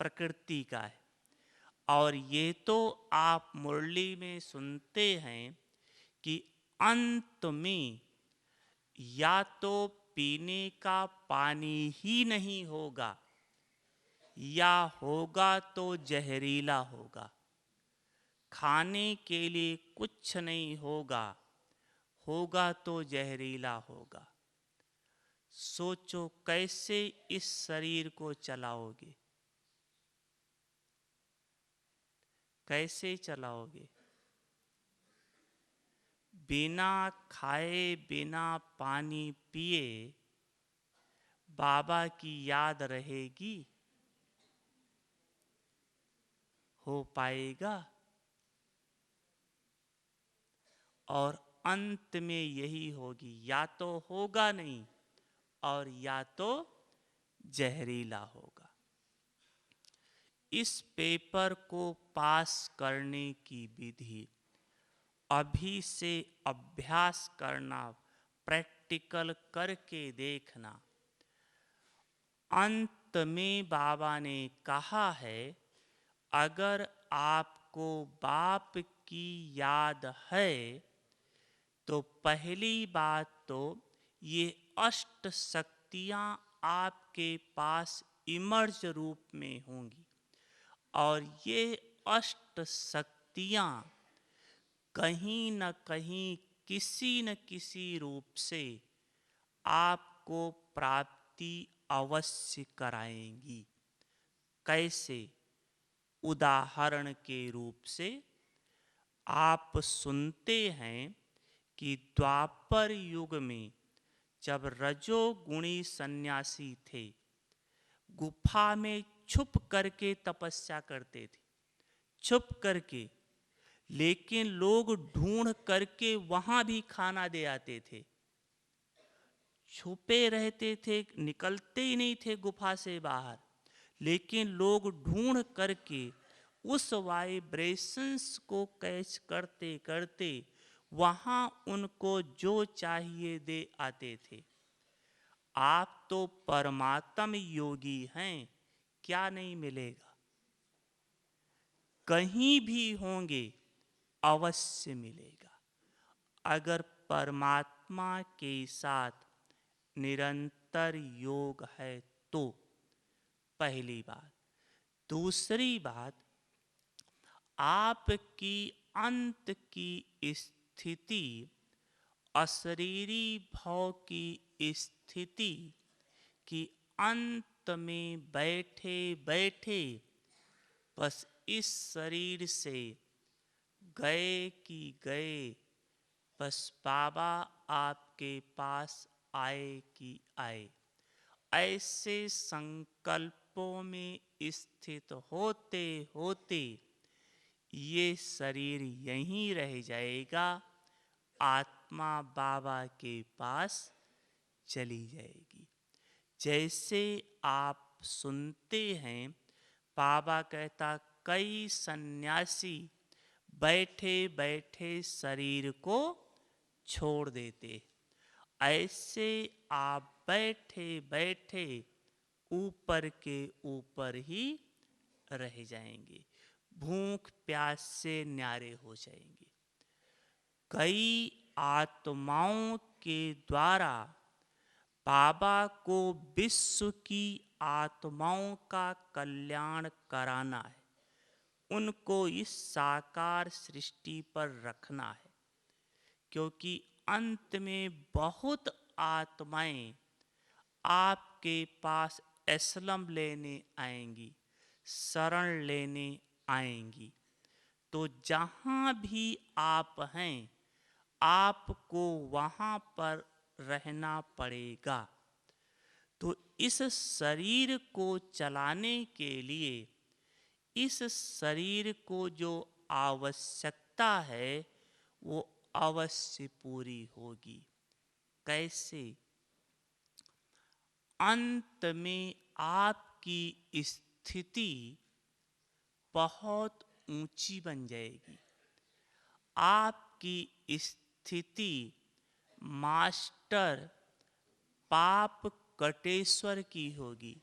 प्रकृति का है। और ये तो आप मुरली में सुनते हैं कि अंत में या तो पीने का पानी ही नहीं होगा, या होगा तो जहरीला होगा, खाने के लिए कुछ नहीं होगा, होगा तो जहरीला होगा। सोचो कैसे इस शरीर को चलाओगे, कैसे चलाओगे? बिना खाए बिना पानी पिए बाबा की याद रहेगी? हो पाएगा? और अंत में यही होगी, या तो होगा नहीं और या तो जहरीला होगा। इस पेपर को पास करने की विधि अभी से अभ्यास करना, प्रैक्टिकल करके देखना। अंत में बाबा ने कहा है, अगर आपको बाप की याद है तो पहली बात तो ये अष्ट शक्तियाँ आपके पास इमर्ज रूप में होंगी, और ये अष्ट शक्तियाँ कहीं न कहीं किसी न किसी रूप से आपको प्राप्ति अवश्य कराएंगी। कैसे? उदाहरण के रूप से आप सुनते हैं कि द्वापर युग में जब रजोगुणी सन्यासी थे, गुफा में छुप करके तपस्या करते थे, छुप करके, लेकिन लोग ढूंढ करके वहां भी खाना दे आते थे। छुपे रहते थे, निकलते ही नहीं थे गुफा से बाहर, लेकिन लोग ढूंढ करके उस वाइब्रेशंस को कैच करते करते वहां उनको जो चाहिए दे आते थे। आप तो परमात्म योगी हैं, क्या नहीं मिलेगा? कहीं भी होंगे अवश्य मिलेगा, अगर परमात्मा के साथ निरंतर योग है तो। पहली बात। दूसरी बात, आपकी अंत की स्थिति, अशरीरी भाव की स्थिति कि अंत में बैठे बैठे बस इस शरीर से गए कि गए, बस बाबा आपके पास आए कि आए, ऐसे संकल्पों में स्थित होते होते ये शरीर यहीं रह जाएगा, आत्मा बाबा के पास चली जाएगी। जैसे आप सुनते हैं, बाबा कहता कई सन्यासी बैठे बैठे शरीर को छोड़ देते, ऐसे आप बैठे बैठे ऊपर के ऊपर ही रह जाएंगे, भूख प्यास से न्यारे हो जाएंगे। कई आत्माओं के द्वारा बाबा को विश्व की आत्माओं का कल्याण कराना है, उनको इस साकार सृष्टि पर रखना है, क्योंकि अंत में बहुत आत्माएं आपके पास असलम लेने आएंगी, शरण लेने आएंगी। तो जहाँ भी आप हैं, आपको वहाँ पर रहना पड़ेगा। तो इस शरीर को चलाने के लिए, इस शरीर को जो आवश्यकता है वो अवश्य पूरी होगी। कैसे? अंत में आपकी स्थिति बहुत ऊंची बन जाएगी, आपकी स्थिति मास्टर पाप कटेश्वर की होगी,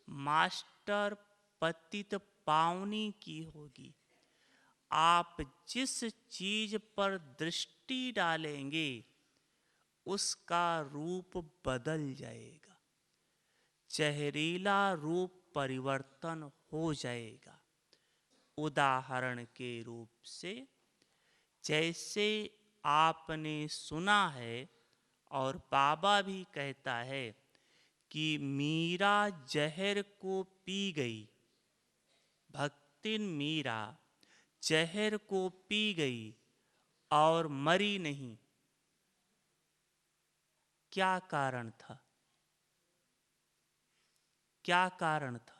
मास्टर पतित पावनी की होगी। आप जिस चीज पर दृष्टि डालेंगे उसका रूप बदल जाएगा, जहरीला रूप परिवर्तन हो जाएगा। उदाहरण के रूप से, जैसे आपने सुना है और बाबा भी कहता है कि मीरा जहर को पी गई, भक्तिन मीरा जहर को पी गई और मरी नहीं। क्या कारण था? क्या कारण था?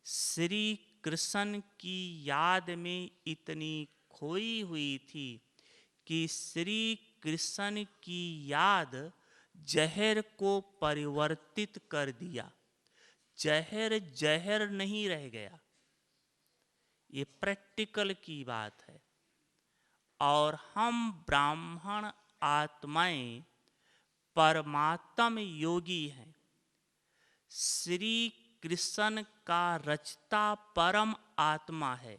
श्री कृष्ण की याद में इतनी खोई हुई थी कि श्री कृष्ण की याद जहर को परिवर्तित कर दिया, जहर जहर नहीं रह गया। ये प्रैक्टिकल की बात है। और हम ब्राह्मण आत्माएं परमात्म योगी हैं, श्री कृष्ण का रचता परम आत्मा है।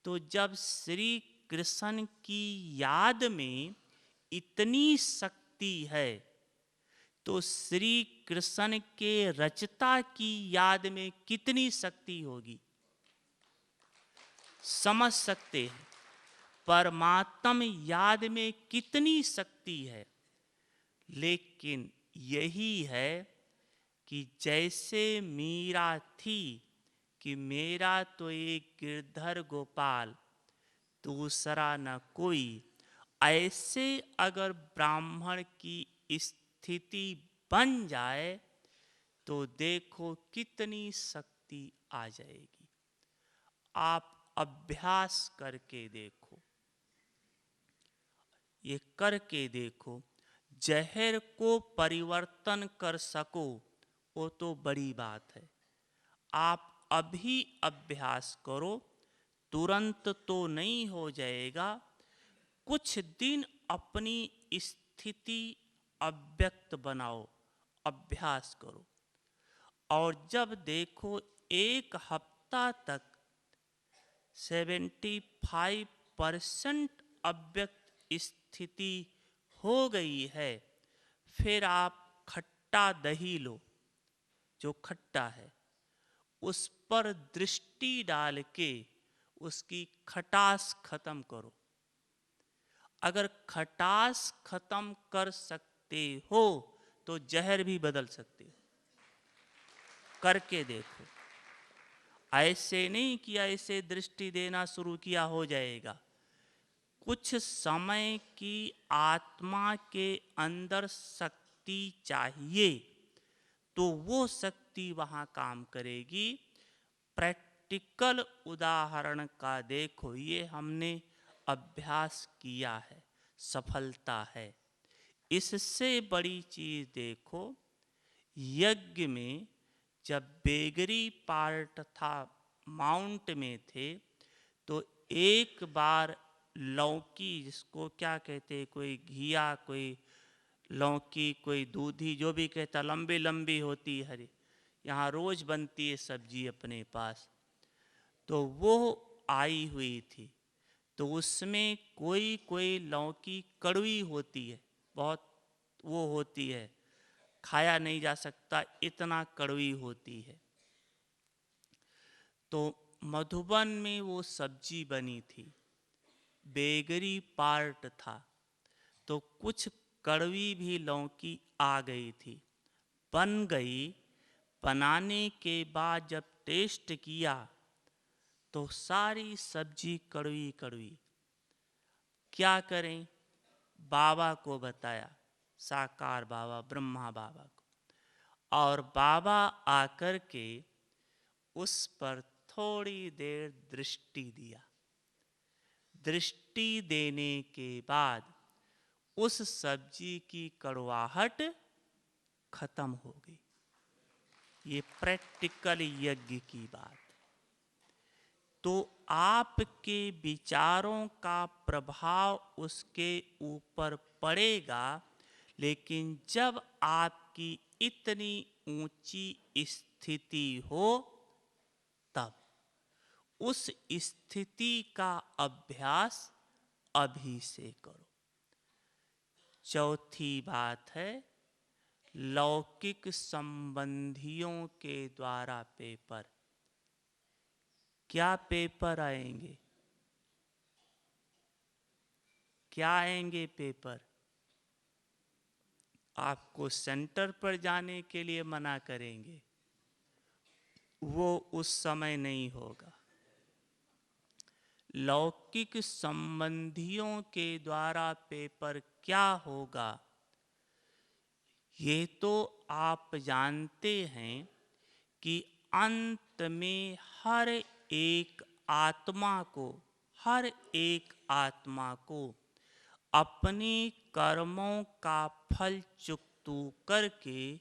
तो जब श्री कृष्ण की याद में इतनी शक्ति है, तो श्री कृष्ण के रचता की याद में कितनी शक्ति होगी, समझ सकते हैं। परमात्म याद में कितनी शक्ति है। लेकिन यही है कि जैसे मीरा थी कि मेरा तो एक गिरधर गोपाल, दूसरा न कोई, ऐसे अगर ब्राह्मण की स्थिति बन जाए तो देखो कितनी शक्ति आ जाएगी। आप अभ्यास करके देखो, ये करके देखो। जहर को परिवर्तन कर सको वो तो बड़ी बात है। आप अभी अभ्यास करो, तुरंत तो नहीं हो जाएगा। कुछ दिन अपनी स्थिति अव्यक्त बनाओ, अभ्यास करो। और जब देखो एक हफ्ता तक 75% अव्यक्त स्थिति हो गई है, फिर आप खट्टा दही लो, जो खट्टा है, उस पर दृष्टि डाल के उसकी खटास खत्म करो। अगर खटास खत्म कर सकते हो तो जहर भी बदल सकते हो, करके देखो। ऐसे नहीं कि ऐसे दृष्टि देना शुरू किया हो जाएगा। कुछ समय की आत्मा के अंदर शक्ति चाहिए, तो वो शक्ति वहाँ काम करेगी। प्रैक्टिकल उदाहरण का देखो, ये हमने अभ्यास किया है, सफलता है। इससे बड़ी चीज देखो, यज्ञ में जब बेगरी पार्ट था, माउंट में थे, तो एक बार लौकी, जिसको क्या कहते हैं, कोई घिया, कोई लौकी, कोई दूधी, जो भी कहता, लंबी लंबी होती है, हरी, यहाँ रोज बनती है सब्जी अपने पास, तो वो आई हुई थी। तो उसमें कोई कोई लौकी कड़वी होती है, बहुत वो होती है, खाया नहीं जा सकता, इतना कड़वी होती है। तो मधुबन में वो सब्जी बनी थी, बेगरी पार्ट था, तो कुछ कड़वी भी लौकी आ गई थी, बन गई। बनाने के बाद जब टेस्ट किया तो सारी सब्जी कड़वी कड़वी। क्या करें? बाबा को बताया, साकार बाबा, ब्रह्मा बाबा को, और बाबा आकर के उस पर थोड़ी देर दृष्टि दिया। दृष्टि देने के बाद उस सब्जी की कड़वाहट खत्म हो गई। ये प्रैक्टिकल यज्ञ की बात। तो आपके विचारों का प्रभाव उसके ऊपर पड़ेगा, लेकिन जब आपकी इतनी ऊंची स्थिति हो, तब उस स्थिति का अभ्यास अभी से करो। चौथी बात है, लौकिक संबंधियों के द्वारा पेपर। क्या पेपर आएंगे? क्या आएंगे पेपर? आपको सेंटर पर जाने के लिए मना करेंगे, वो उस समय नहीं होगा। लौकिक संबंधियों के द्वारा पेपर क्या होगा, ये तो आप जानते हैं कि अंत में हर एक आत्मा को, हर एक आत्मा को अपने कर्मों का फल चुकतू करके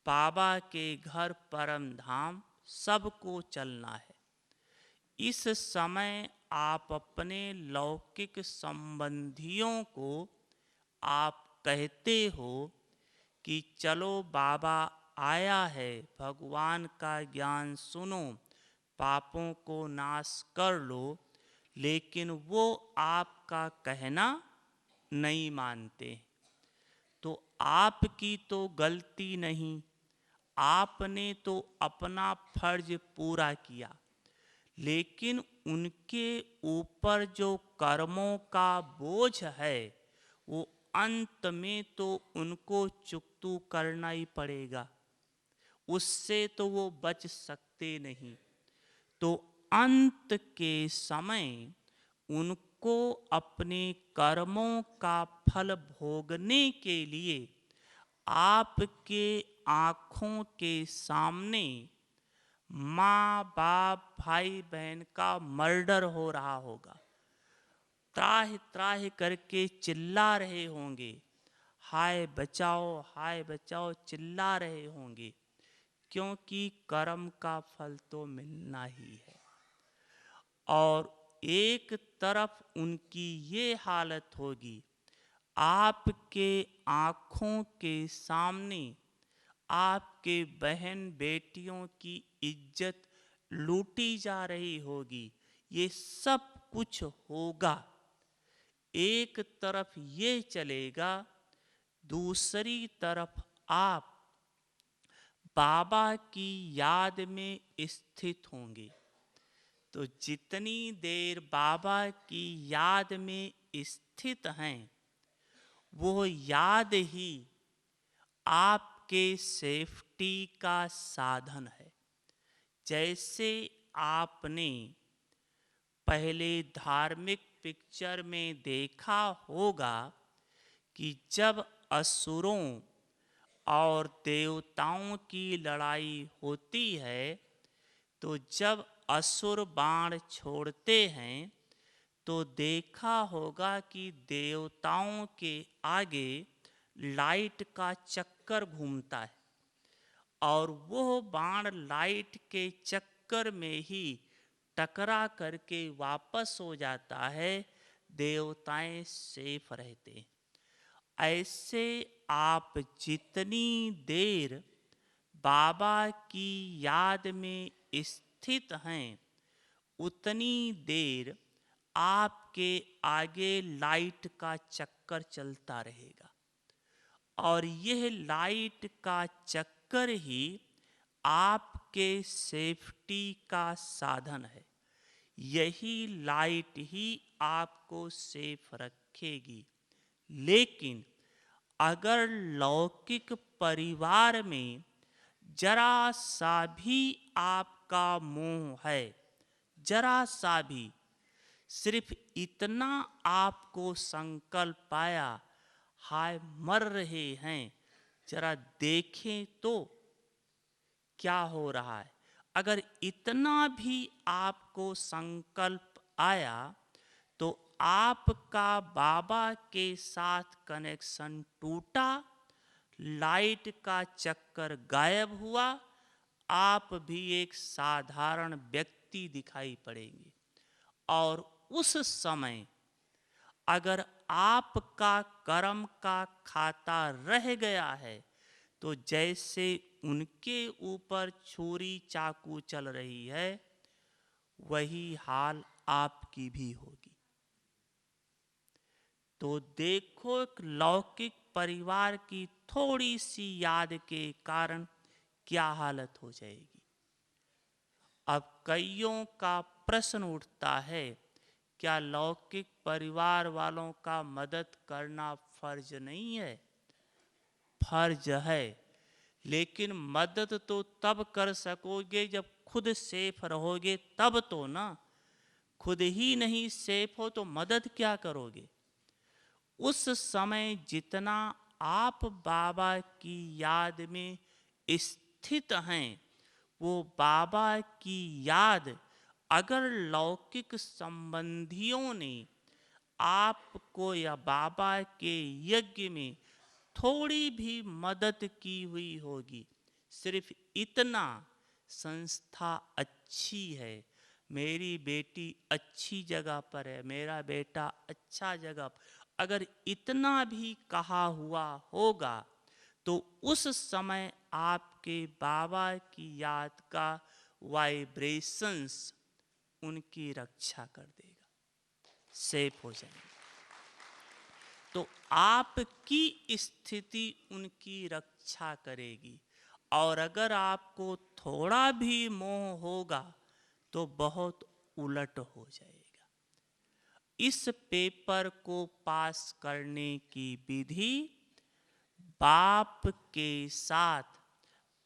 बाबा के घर परम धाम सबको चलना है। इस समय आप अपने लौकिक संबंधियों को आप कहते हो कि चलो बाबा आया है, भगवान का ज्ञान सुनो, पापों को नाश कर लो, लेकिन वो आपका कहना नहीं मानते। तो आपकी तो गलती नहीं, आपने तो अपना फर्ज पूरा किया, लेकिन उनके ऊपर जो कर्मों का बोझ है, वो अंत में तो उनको चुकतू करना ही पड़ेगा, उससे तो वो बच सकते नहीं। तो अंत के समय उनको अपने कर्मों का फल भोगने के लिए आपके आँखों के सामने माँ बाप भाई बहन का मर्डर हो रहा होगा, त्राह त्राह करके चिल्ला रहे होंगे, हाय बचाओ चिल्ला रहे होंगे, क्योंकि कर्म का फल तो मिलना ही है। और एक तरफ उनकी ये हालत होगी, आपके आंखों के सामने आपके बहन बेटियों की इज्जत लूटी जा रही होगी। ये सब कुछ होगा। एक तरफ ये चलेगा, दूसरी तरफ आप बाबा की याद में स्थित होंगे। तो जितनी देर बाबा की याद में स्थित हैं, वो याद ही आपके सेफ्टी का साधन है। जैसे आपने पहले धार्मिक पिक्चर में देखा होगा कि जब असुरों और देवताओं की लड़ाई होती है, तो जब असुर बाण छोड़ते हैं तो देखा होगा कि देवताओं के आगे लाइट का चक्कर घूमता है और वो बाण लाइट के चक्कर में ही टकरा करके वापस हो जाता है। देवताएं सेफ रहते हैं। ऐसे आप जितनी देर बाबा की याद में स्थित हैं, उतनी देर आपके आगे लाइट का चक्कर चलता रहेगा और यह लाइट का चक्कर ही आपके सेफ्टी का साधन है। यही लाइट ही आपको सेफ रखेगी। लेकिन अगर लौकिक परिवार में जरा सा भी आपका मोह है, जरा सा भी, सिर्फ इतना आपको संकल्प आया, हाय मर रहे हैं, जरा देखें तो क्या हो रहा है, अगर इतना भी आपको संकल्प आया, तो आपका बाबा के साथ कनेक्शन टूटा, लाइट का चक्कर गायब हुआ, आप भी एक साधारण व्यक्ति दिखाई पड़ेंगे। और उस समय अगर आपका कर्म का खाता रह गया है, तो जैसे उनके ऊपर छुरी चाकू चल रही है, वही हाल आपकी भी होगी। तो देखो, एक लौकिक परिवार की थोड़ी सी याद के कारण क्या हालत हो जाएगी। अब कईयों का प्रश्न उठता है, क्या लौकिक परिवार वालों का मदद करना फर्ज नहीं है? फर्ज है, लेकिन मदद तो तब कर सकोगे जब खुद सेफ रहोगे, तब तो ना। खुद ही नहीं सेफ हो तो मदद क्या करोगे? उस समय जितना आप बाबा की याद में स्थित हैं, वो बाबा की याद अगर लौकिक संबंधियों ने आपको या बाबा के यज्ञ में थोड़ी भी मदद की हुई होगी, सिर्फ इतना, संस्था अच्छी है, मेरी बेटी अच्छी जगह पर है, मेरा बेटा अच्छा जगह पर, अगर इतना भी कहा हुआ होगा, तो उस समय आपके बाबा की याद का वाइब्रेशंस उनकी रक्षा कर देगा, सेफ हो जाएंगे। तो आपकी स्थिति उनकी रक्षा करेगी। और अगर आपको थोड़ा भी मोह होगा, तो बहुत उलट हो जाएगा। इस पेपर को पास करने की विधि, बाप के साथ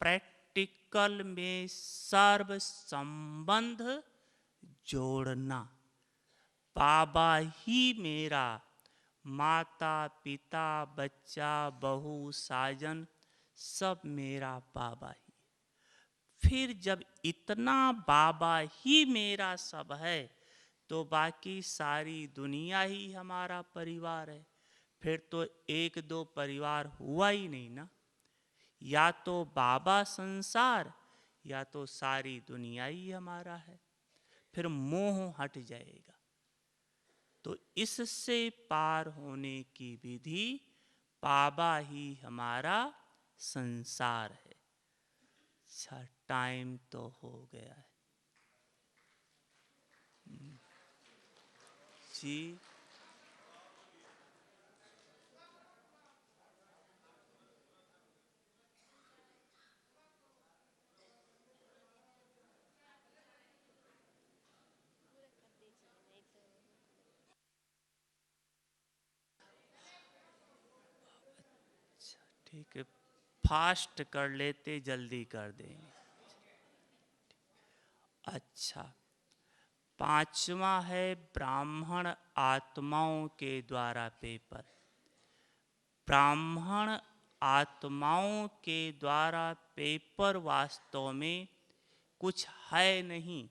प्रैक्टिकल में सर्व संबंध जोड़ना। बाबा ही मेरा, माता पिता बच्चा बहू साजन सब मेरा बाबा ही। फिर जब इतना बाबा ही मेरा सब है, तो बाकी सारी दुनिया ही हमारा परिवार है। फिर तो एक दो परिवार हुआ ही नहीं ना। या तो बाबा संसार, या तो सारी दुनिया ही हमारा है। फिर मोह हट जाएगा। तो इससे पार होने की विधि बाबा ही हमारा संसार है। अच्छा, टाइम तो हो गया है जी। ठीक है, फास्ट कर लेते, जल्दी कर देंगे। अच्छा, पांचवा है ब्राह्मण आत्माओं के द्वारा पेपर। ब्राह्मण आत्माओं के द्वारा पेपर वास्तव में कुछ है नहीं,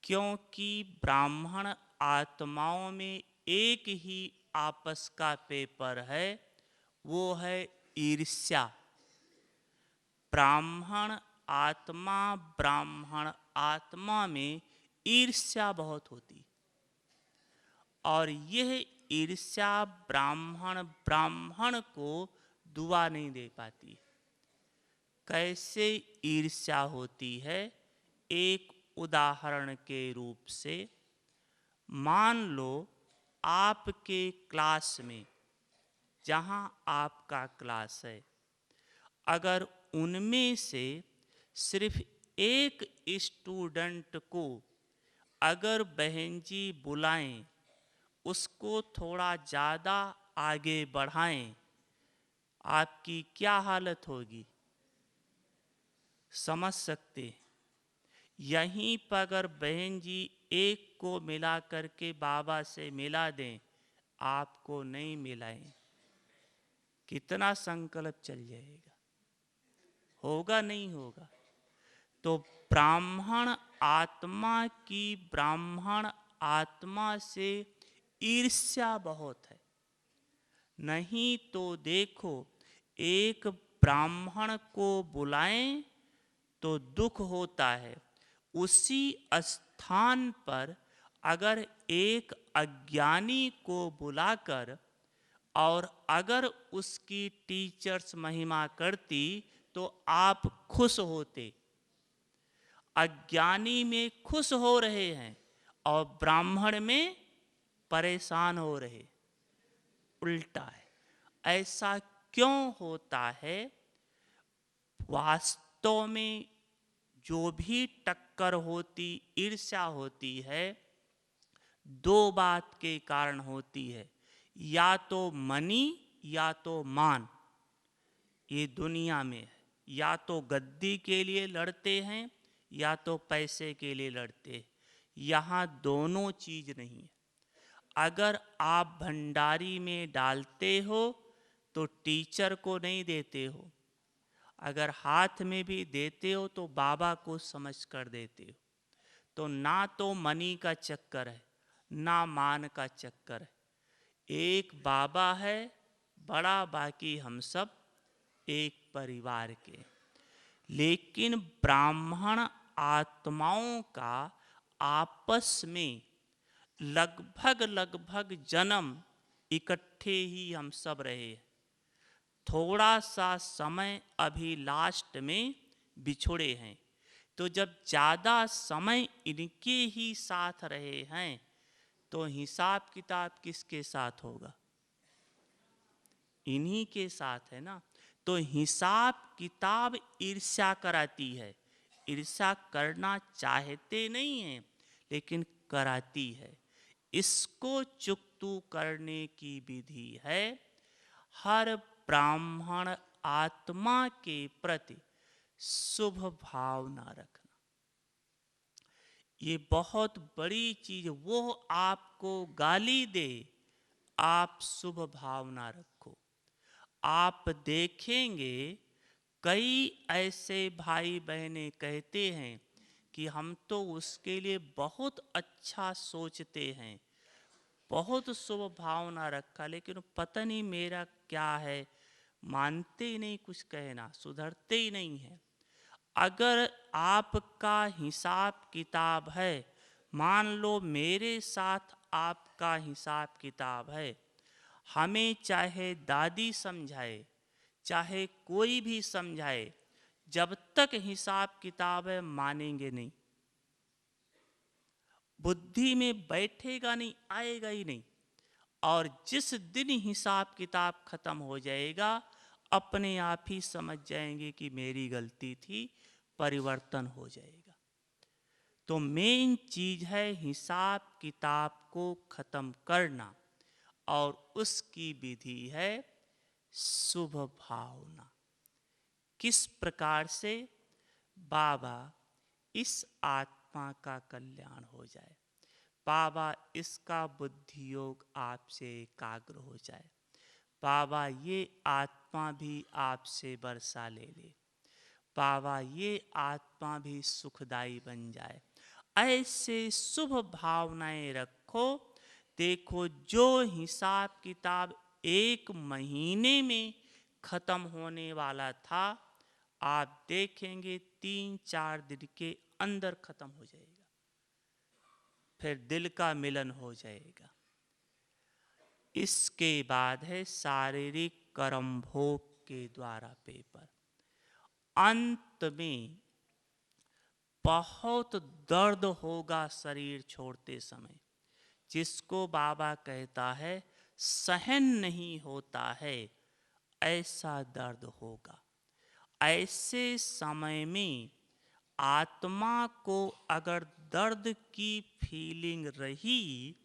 क्योंकि ब्राह्मण आत्माओं में एक ही आपस का पेपर है, वो है ईर्ष्या। ब्राह्मण आत्मा में ईर्ष्या बहुत होती, और यह ईर्ष्या ब्राह्मण को दुआ नहीं दे पाती। कैसे ईर्ष्या होती है? एक उदाहरण के रूप से मान लो आपके क्लास में, जहाँ आपका क्लास है, अगर उनमें से सिर्फ एक स्टूडेंट को अगर बहन जी बुलाएं, उसको थोड़ा ज़्यादा आगे बढ़ाएं, आपकी क्या हालत होगी समझ सकते। यहीं पर अगर बहन जी एक को मिला करके बाबा से मिला दें, आपको नहीं मिलाएं, कितना संकल्प चल जाएगा, होगा नहीं होगा। तो ब्राह्मण आत्मा से ईर्ष्या बहुत है। नहीं तो देखो, एक ब्राह्मण को बुलाएं तो दुख होता है, उसी स्थान पर अगर एक अज्ञानी को बुलाकर और अगर उसकी टीचर्स महिमा करती तो आप खुश होते। अज्ञानी में खुश हो रहे हैं और ब्राह्मण में परेशान हो रहे, उल्टा है। ऐसा क्यों होता है? वास्तव में जो भी टक्कर होती, ईर्ष्या होती है, दो बात के कारण होती है, या तो मनी या तो मान। ये दुनिया में है, या तो गद्दी के लिए लड़ते हैं या तो पैसे के लिए लड़ते हैं। यहाँ दोनों चीज नहीं है। अगर आप भंडारी में डालते हो तो टीचर को नहीं देते हो, अगर हाथ में भी देते हो तो बाबा को समझ कर देते हो। तो ना तो मनी का चक्कर है, ना मान का चक्कर है। एक बाबा है बड़ा, बाकी हम सब एक परिवार के। लेकिन ब्राह्मण आत्माओं का आपस में लगभग जन्म इकट्ठे ही हम सब रहे हैं। थोड़ा सा समय अभी लास्ट में बिछुड़े हैं, तो जब ज़्यादा समय इनके ही साथ रहे हैं तो हिसाब किताब किसके साथ होगा? इन्हीं के साथ है ना। तो हिसाब किताब ईर्ष्या कराती है। ईर्ष्या करना चाहते नहीं हैं, लेकिन कराती है। इसको चुकतू करने की विधि है हर ब्राह्मण आत्मा के प्रति शुभ भावना रखना। ये बहुत बड़ी चीज। वो आपको गाली दे, आप शुभ भावना रखो। आप देखेंगे कई ऐसे भाई बहनें कहते हैं कि हम तो उसके लिए बहुत अच्छा सोचते हैं, बहुत शुभ भावना रखा, लेकिन पता नहीं मेरा क्या है, मानते ही नहीं, कुछ कहना सुधरते ही नहीं है। अगर आपका हिसाब किताब है, मान लो मेरे साथ आपका हिसाब किताब है। हमें चाहे दादी समझाए, चाहे कोई भी समझाए, जब तक हिसाब किताब है मानेंगे नहीं, बुद्धि में बैठेगा नहीं, आएगा ही नहीं। और जिस दिन हिसाब किताब खत्म हो जाएगा, अपने आप ही समझ जाएंगे कि मेरी गलती थी, परिवर्तन हो जाएगा। तो मेन चीज है हिसाब किताब को खत्म करना, और उसकी विधि है शुभ भावना। किस प्रकार से? बाबा, इस आत्मा का कल्याण हो जाए, बाबा इसका बुद्धि योग आपसे एकाग्र हो जाए, बाबा ये आत्मा भी आपसे वर्षा ले ले, बाबा ये आत्मा भी सुखदाई बन जाए। ऐसे शुभ भावनाएं रखो। देखो, जो हिसाब किताब 1 महीने में खत्म होने वाला था, आप देखेंगे 3-4 दिन के अंदर खत्म हो जाएगा। फिर दिल का मिलन हो जाएगा। इसके बाद है शारीरिक कर्म भोग के द्वारा पेपर। अंत में बहुत दर्द होगा शरीर छोड़ते समय, जिसको बाबा कहता है सहन नहीं होता है, ऐसा दर्द होगा। ऐसे समय में आत्मा को अगर दर्द की फीलिंग रही,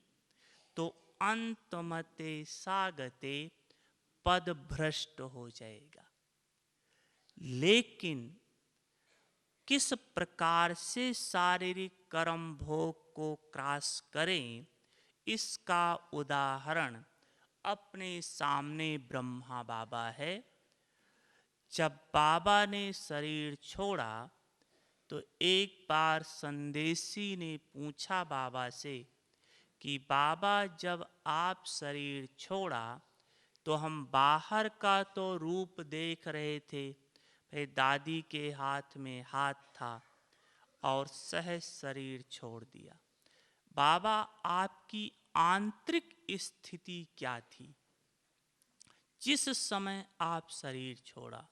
तो अंतमते सागते पद भ्रष्ट हो जाएगा। लेकिन किस प्रकार से शारीरिक कर्म भोग को क्रॉस करें, इसका उदाहरण अपने सामने ब्रह्मा बाबा है। जब बाबा ने शरीर छोड़ा, तो एक बार संदेशी ने पूछा बाबा से कि बाबा, जब आप शरीर छोड़ा तो हम बाहर का तो रूप देख रहे थे, फिर दादी के हाथ में हाथ था और सहज शरीर छोड़ दिया। बाबा, आपकी आंतरिक स्थिति क्या थी जिस समय आप शरीर छोड़ा?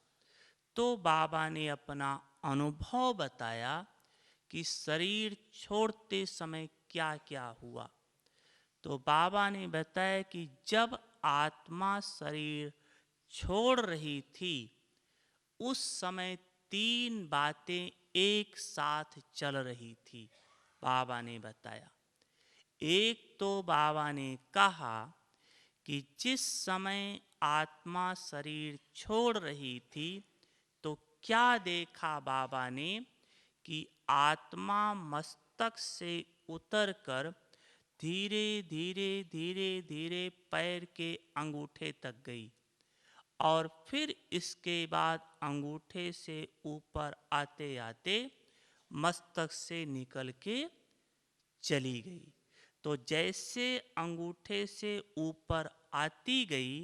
तो बाबा ने अपना अनुभव बताया कि शरीर छोड़ते समय क्या क्या हुआ। तो बाबा ने बताया कि जब आत्मा शरीर छोड़ रही थी, उस समय 3 बातें एक साथ चल रही थी। बाबा ने बताया, एक तो बाबा ने कहा कि जिस समय आत्मा शरीर छोड़ रही थी, तो क्या देखा बाबा ने कि आत्मा मस्तक से उतरकर धीरे धीरे धीरे धीरे पैर के अंगूठे तक गई, और फिर इसके बाद अंगूठे से ऊपर आते आते मस्तक से निकल के चली गई। तो जैसे अंगूठे से ऊपर आती गई,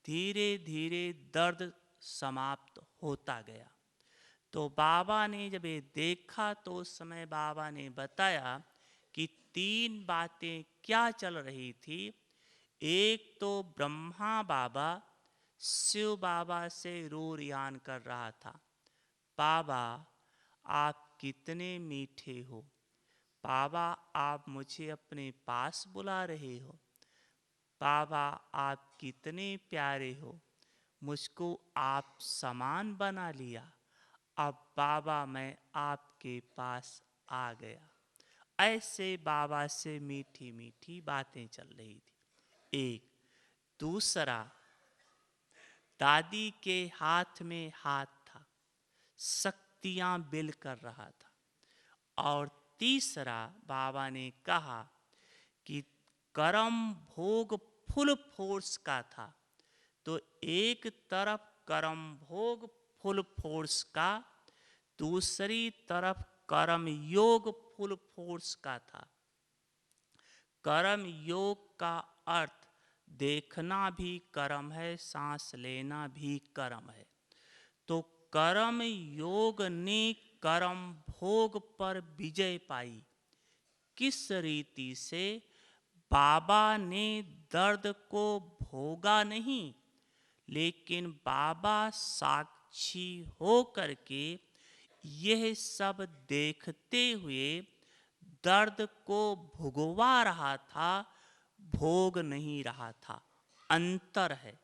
धीरे धीरे दर्द समाप्त होता गया। तो बाबा ने जब ये देखा, तो उस समय बाबा ने बताया कि 3 बातें क्या चल रही थी। एक तो ब्रह्मा बाबा शिव बाबा से रोरियान कर रहा था, बाबा आप कितने मीठे हो, बाबा आप मुझे अपने पास बुला रहे हो, बाबा आप कितने प्यारे हो, मुझको आप समान बना लिया, अब बाबा मैं आपके पास आ गया। ऐसे बाबा से मीठी मीठी बातें चल रही थी। एक दूसरा, दादी के हाथ में हाथ था, शक्तियां बिल कर रहा था। और तीसरा, बाबा ने कहा कि कर्म भोग फुल फोर्स का था। तो एक तरफ कर्म भोग फुल फोर्स का, दूसरी तरफ कर्म योग फुल फोर्स का था। कर्म योग का अर्थ देखना भी कर्म है, सांस लेना भी कर्म है। तो कर्म योग ने कर्म भोग पर विजय पाई। किस रीति से? बाबा ने दर्द को भोगा नहीं, लेकिन बाबा साक्षी हो करके यह सब देखते हुए दर्द को भुगवा रहा था, भोग नहीं रहा था। अंतर है।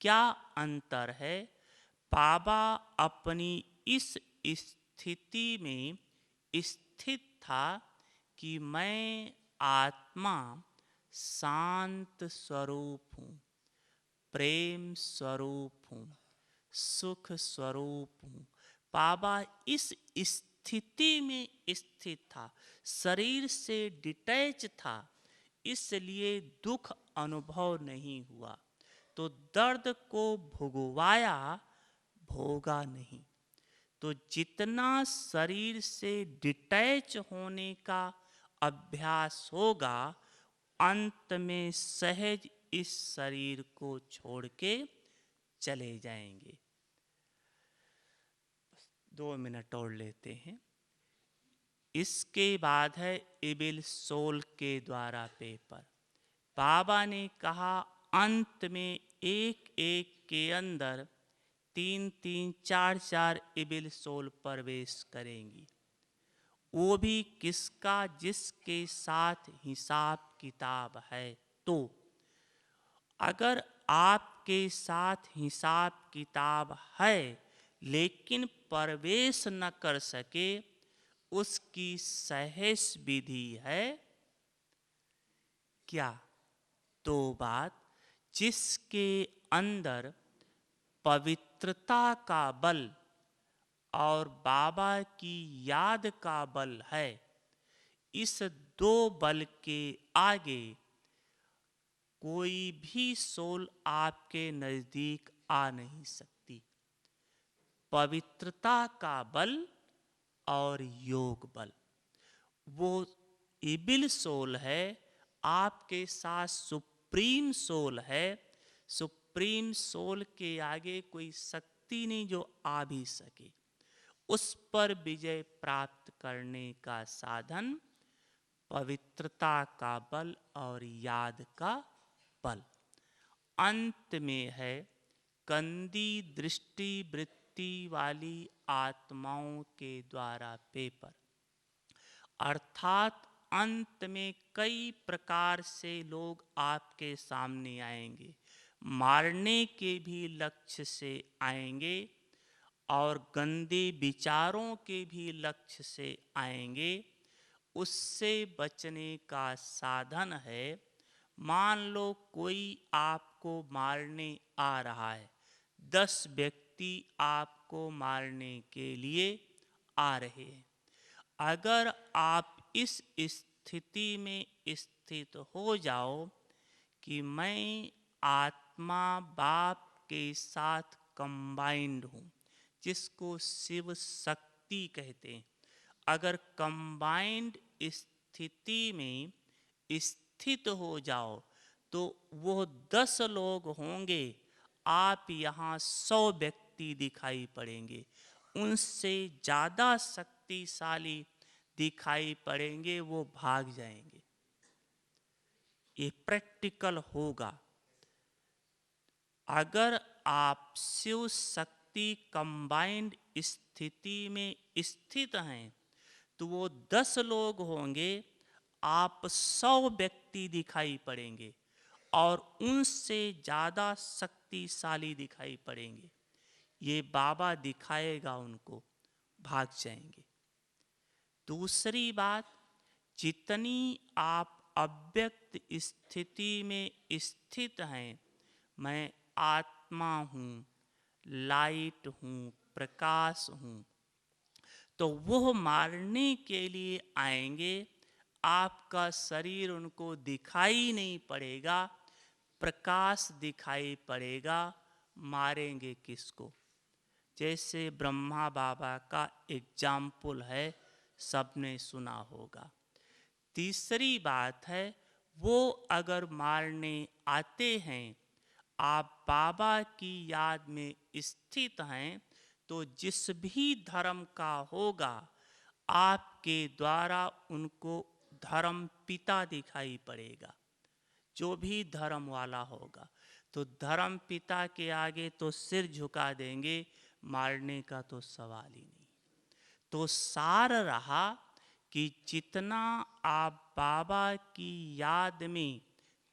क्या अंतर है? बाबा अपनी इस स्थिति में स्थित था कि मैं आत्मा शांत स्वरूप हूँ, प्रेम स्वरूप हूँ, सुख स्वरूप हूँ। बाबा इस स्थिति में स्थित था, शरीर से डिटैच था, इसलिए दुख अनुभव नहीं हुआ। तो दर्द को भुगवाया, भोगा नहीं। तो जितना शरीर से डिटैच होने का अभ्यास होगा, अंत में सहज इस शरीर को छोड़ के चले जाएंगे। 2 मिनट और लेते हैं। इसके बाद है इबिल सोल के द्वारा पेपर। बाबा ने कहा अंत में एक एक के अंदर 3-3, 4-4 इबिल सोल प्रवेश करेंगी। वो भी किसका? जिसके साथ हिसाब किताब है। तो अगर आपके साथ हिसाब किताब है लेकिन प्रवेश न कर सके, उसकी सहज विधि है क्या? तो बात, जिसके अंदर पवित्रता का बल और बाबा की याद का बल है, इस दो बल के आगे कोई भी सोल आपके नजदीक आ नहीं सकती। पवित्रता का बल और योग बल, वो इबिल सोल है, आपके साथ सुप्रीम सोल है। सुप्रीम सोल के आगे कोई शक्ति नहीं जो आ भी सके। उस पर विजय प्राप्त करने का साधन पवित्रता का बल और याद का बल। अंत में है कंदी दृष्टि वृत्ति वाली आत्माओं के द्वारा पेपर। अर्थात अंत में कई प्रकार से लोग आपके सामने आएंगे, मारने के भी लक्ष्य से आएंगे और गंदे विचारों के भी लक्ष्य से आएंगे। उससे बचने का साधन है, मान लो कोई आपको मारने आ रहा है, 10 व्यक्ति आपको मारने के लिए आ रहे हैं। अगर आप इस स्थिति में स्थित हो जाओ कि मैं आत्मा बाप के साथ कंबाइंड हूँ, जिसको शिव शक्ति कहते हैं, अगर कंबाइंड स्थिति में स्थित हो जाओ तो वो 10 लोग होंगे, आप यहाँ 100 व्यक्ति दिखाई पड़ेंगे, उनसे ज़्यादा शक्तिशाली दिखाई पड़ेंगे, वो भाग जाएंगे। ये प्रैक्टिकल होगा। अगर आप शिव शक्ति कंबाइंड स्थिति में स्थित हैं तो वो 10 लोग होंगे, आप 100 व्यक्ति दिखाई पड़ेंगे और उनसे ज़्यादा शक्तिशाली दिखाई पड़ेंगे। ये बाबा दिखाएगा, उनको भाग जाएंगे। दूसरी बात, जितनी आप अव्यक्त स्थिति में स्थित हैं, मैं आत्मा हूँ, लाइट हूँ, प्रकाश हूँ, तो वो मारने के लिए आएंगे। आपका शरीर उनको दिखाई नहीं पड़ेगा, प्रकाश दिखाई पड़ेगा, मारेंगे किसको? जैसे ब्रह्मा बाबा का एग्जाम्पल है, सबने सुना होगा। तीसरी बात है, वो अगर मारने आते हैं, आप बाबा की याद में स्थित हैं, तो जिस भी धर्म का होगा, आपके द्वारा उनको धर्म पिता दिखाई पड़ेगा। जो भी धर्म वाला होगा, तो धर्म पिता के आगे तो सिर झुका देंगे, मारने का तो सवाल ही नहीं। तो सार रहा कि जितना आप बाबा की याद में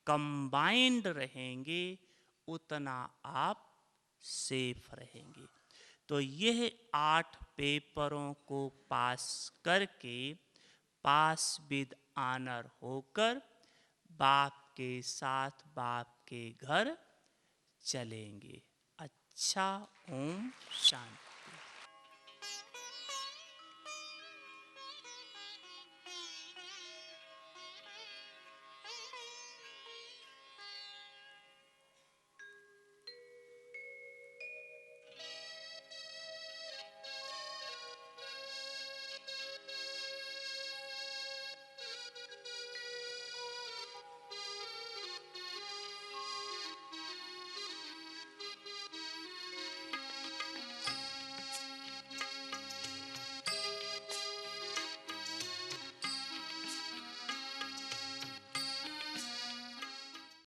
कंबाइंड रहेंगे, उतना आप सेफ रहेंगे। तो यह 8 पेपरों को पास करके, पास विद ऑनर होकर, बाप के साथ बाप के घर चलेंगे। अच्छा, ओम शांति।